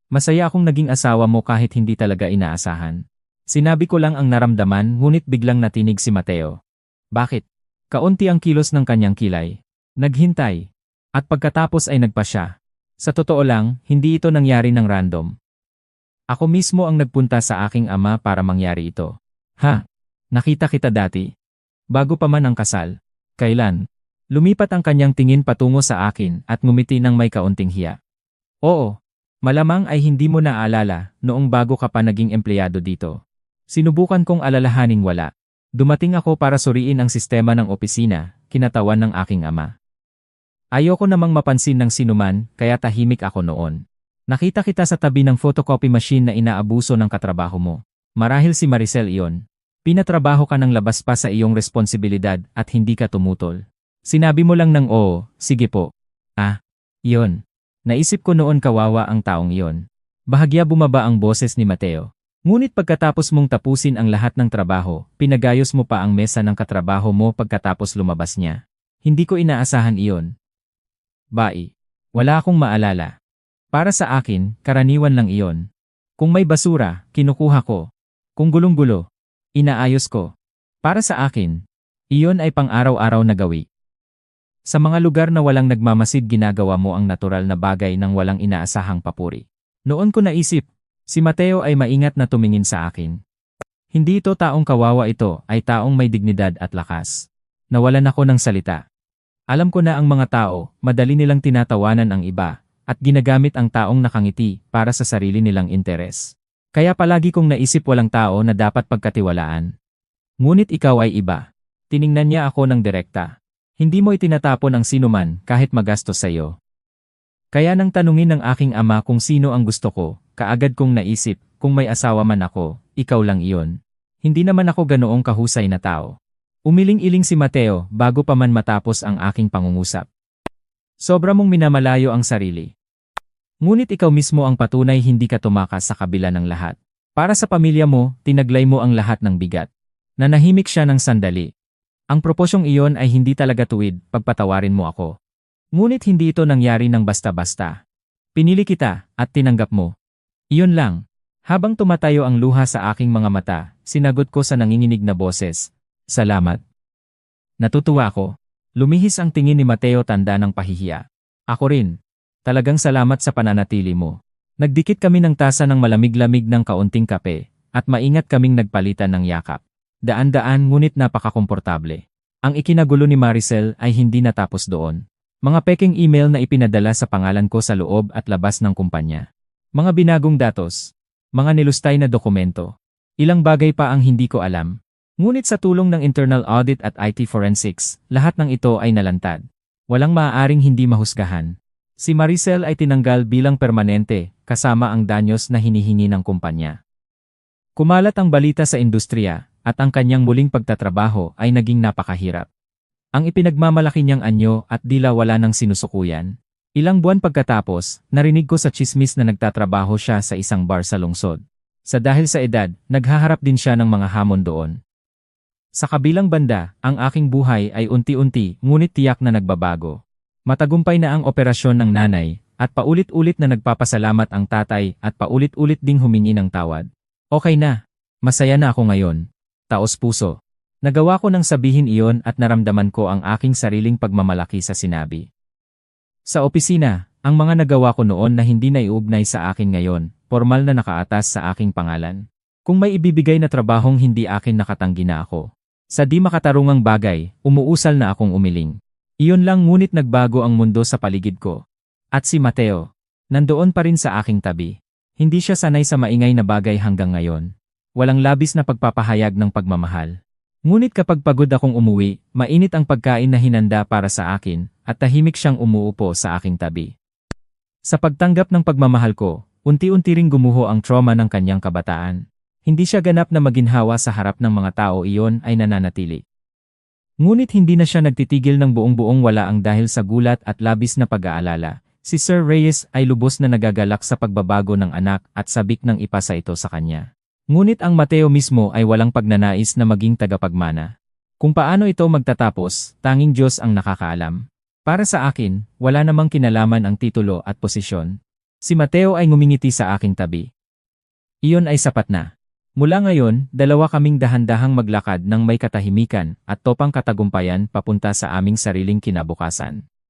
Masaya akong naging asawa mo kahit hindi talaga inaasahan. Sinabi ko lang ang naramdaman ngunit biglang natinig si Mateo. Bakit? Kaunti ang kilos ng kanyang kilay. Naghintay. At pagkatapos ay nagpa siya. Sa totoo lang, hindi ito nangyari ng random. Ako mismo ang nagpunta sa aking ama para mangyari ito. Ha? Nakita kita dati. Bago pa man ang kasal. Kailan? Lumipat ang kanyang tingin patungo sa akin at ngumiti ng may kaunting hiya. Oo. Malamang ay hindi mo naaalala noong bago ka pa naging empleyado dito. Sinubukan kong alalahaning wala. Dumating ako para suriin ang sistema ng opisina, kinatawan ng aking ama. Ayoko namang mapansin ng sinuman, kaya tahimik ako noon. Nakita kita sa tabi ng photocopy machine na inaabuso ng katrabaho mo. Marahil si Maricel iyon. Pinatrabaho ka ng labas pa sa iyong responsibilidad at hindi ka tumutol. Sinabi mo lang ng oo, sige po. Ah, iyon. Naisip ko noon kawawa ang taong iyon. Bahagya bumaba ang boses ni Mateo. Ngunit pagkatapos mong tapusin ang lahat ng trabaho, pinagayos mo pa ang mesa ng katrabaho mo pagkatapos lumabas niya. Hindi ko inaasahan iyon. Bai. Wala akong maalala. Para sa akin, karaniwan lang iyon. Kung may basura, kinukuha ko. Kung gulong-gulo, inaayos ko. Para sa akin, iyon ay pang-araw-araw na gawi. Sa mga lugar na walang nagmamasid ginagawa mo ang natural na bagay ng walang inaasahang papuri. Noon ko naisip, si Mateo ay maingat na tumingin sa akin. Hindi ito taong kawawa ito, ay taong may dignidad at lakas. Nawalan ako ng salita. Alam ko na ang mga tao, madali nilang tinatawanan ang iba, at ginagamit ang taong nakangiti para sa sarili nilang interes. Kaya palagi kong naisip walang tao na dapat pagkatiwalaan. Ngunit ikaw ay iba. Tiningnan niya ako ng direkta. Hindi mo itinatapon ang sinuman kahit magastos sa iyo. Kaya nang tanungin ng aking ama kung sino ang gusto ko, kaagad kong naisip, kung may asawa man ako, ikaw lang iyon. Hindi naman ako ganoong kahusay na tao. Umiling-iling si Mateo bago pa man matapos ang aking pangungusap. Sobra mong minamalayo ang sarili. Ngunit ikaw mismo ang patunay hindi ka tumakas sa kabila ng lahat. Para sa pamilya mo, tinaglay mo ang lahat ng bigat. Nanahimik siya ng sandali. Ang proposyong iyon ay hindi talaga tuwid, pagpatawarin mo ako. Ngunit hindi ito nangyari ng basta-basta. Pinili kita, at tinanggap mo. Iyon lang. Habang tumatayo ang luha sa aking mga mata, sinagot ko sa nanginginig na boses, salamat. Natutuwa ako. Lumihis ang tingin ni Mateo tanda ng pahihiya. Ako rin. Talagang salamat sa pananatili mo. Nagdikit kami ng tasa ng malamig-lamig ng kaunting kape, at maingat kaming nagpalitan ng yakap. Daan-daan ngunit napakakomportable. Ang ikinagulo ni Maricel ay hindi natapos doon. Mga peking email na ipinadala sa pangalan ko sa loob at labas ng kumpanya. Mga binagong datos. Mga nilustay na dokumento. Ilang bagay pa ang hindi ko alam. Ngunit sa tulong ng internal audit at IT forensics, lahat ng ito ay nalantad. Walang maaaring hindi mahusgahan. Si Maricel ay tinanggal bilang permanente, kasama ang danyos na hinihingi ng kumpanya. Kumalat ang balita sa industriya, at ang kanyang muling pagtatrabaho ay naging napakahirap. Ang ipinagmamalaki niyang anyo at dila wala ng sinusukuyan. Ilang buwan pagkatapos, narinig ko sa tsismis na nagtatrabaho siya sa isang bar sa lungsod. Sa dahil sa edad, naghaharap din siya ng mga hamon doon. Sa kabilang banda, ang aking buhay ay unti-unti ngunit tiyak na nagbabago. Matagumpay na ang operasyon ng nanay, at paulit-ulit na nagpapasalamat ang tatay at paulit-ulit ding humingi ng tawad. Okay na. Masaya na ako ngayon. Taos puso. Nagawa ko nang sabihin iyon at naramdaman ko ang aking sariling pagmamalaki sa sinabi. Sa opisina, ang mga nagawa ko noon na hindi na iugnay sa akin ngayon, formal na nakaatas sa aking pangalan. Kung may ibibigay na trabahong hindi akin nakatanggi na ako. Sa di makatarungang bagay, umuusal na akong umiling. Iyon lang ngunit nagbago ang mundo sa paligid ko. At si Mateo, nandoon pa rin sa aking tabi. Hindi siya sanay sa maingay na bagay hanggang ngayon. Walang labis na pagpapahayag ng pagmamahal. Ngunit kapag pagod akong umuwi, mainit ang pagkain na hinanda para sa akin, at tahimik siyang umuupo sa aking tabi. Sa pagtanggap ng pagmamahal ko, Unti-unti ring gumuho ang trauma ng kanyang kabataan. Hindi siya ganap na maginhawa sa harap ng mga tao, iyon ay nananatili. Ngunit hindi na siya nagtitigil ng buong-buong walaang dahil sa gulat at labis na pag-aalala. Si Sir Reyes ay lubos na nagagalak sa pagbabago ng anak at sabik ng ipasa ito sa kanya. Ngunit ang Mateo mismo ay walang pagnanais na maging tagapagmana. Kung paano ito magtatapos, tanging Diyos ang nakakaalam. Para sa akin, wala namang kinalaman ang titulo at posisyon. Si Mateo ay ngumingiti sa aking tabi. Iyon ay sapat na. Mula ngayon, dalawa kaming dahan-dahang maglakad ng may katahimikan at topang katagumpayan papunta sa aming sariling kinabukasan.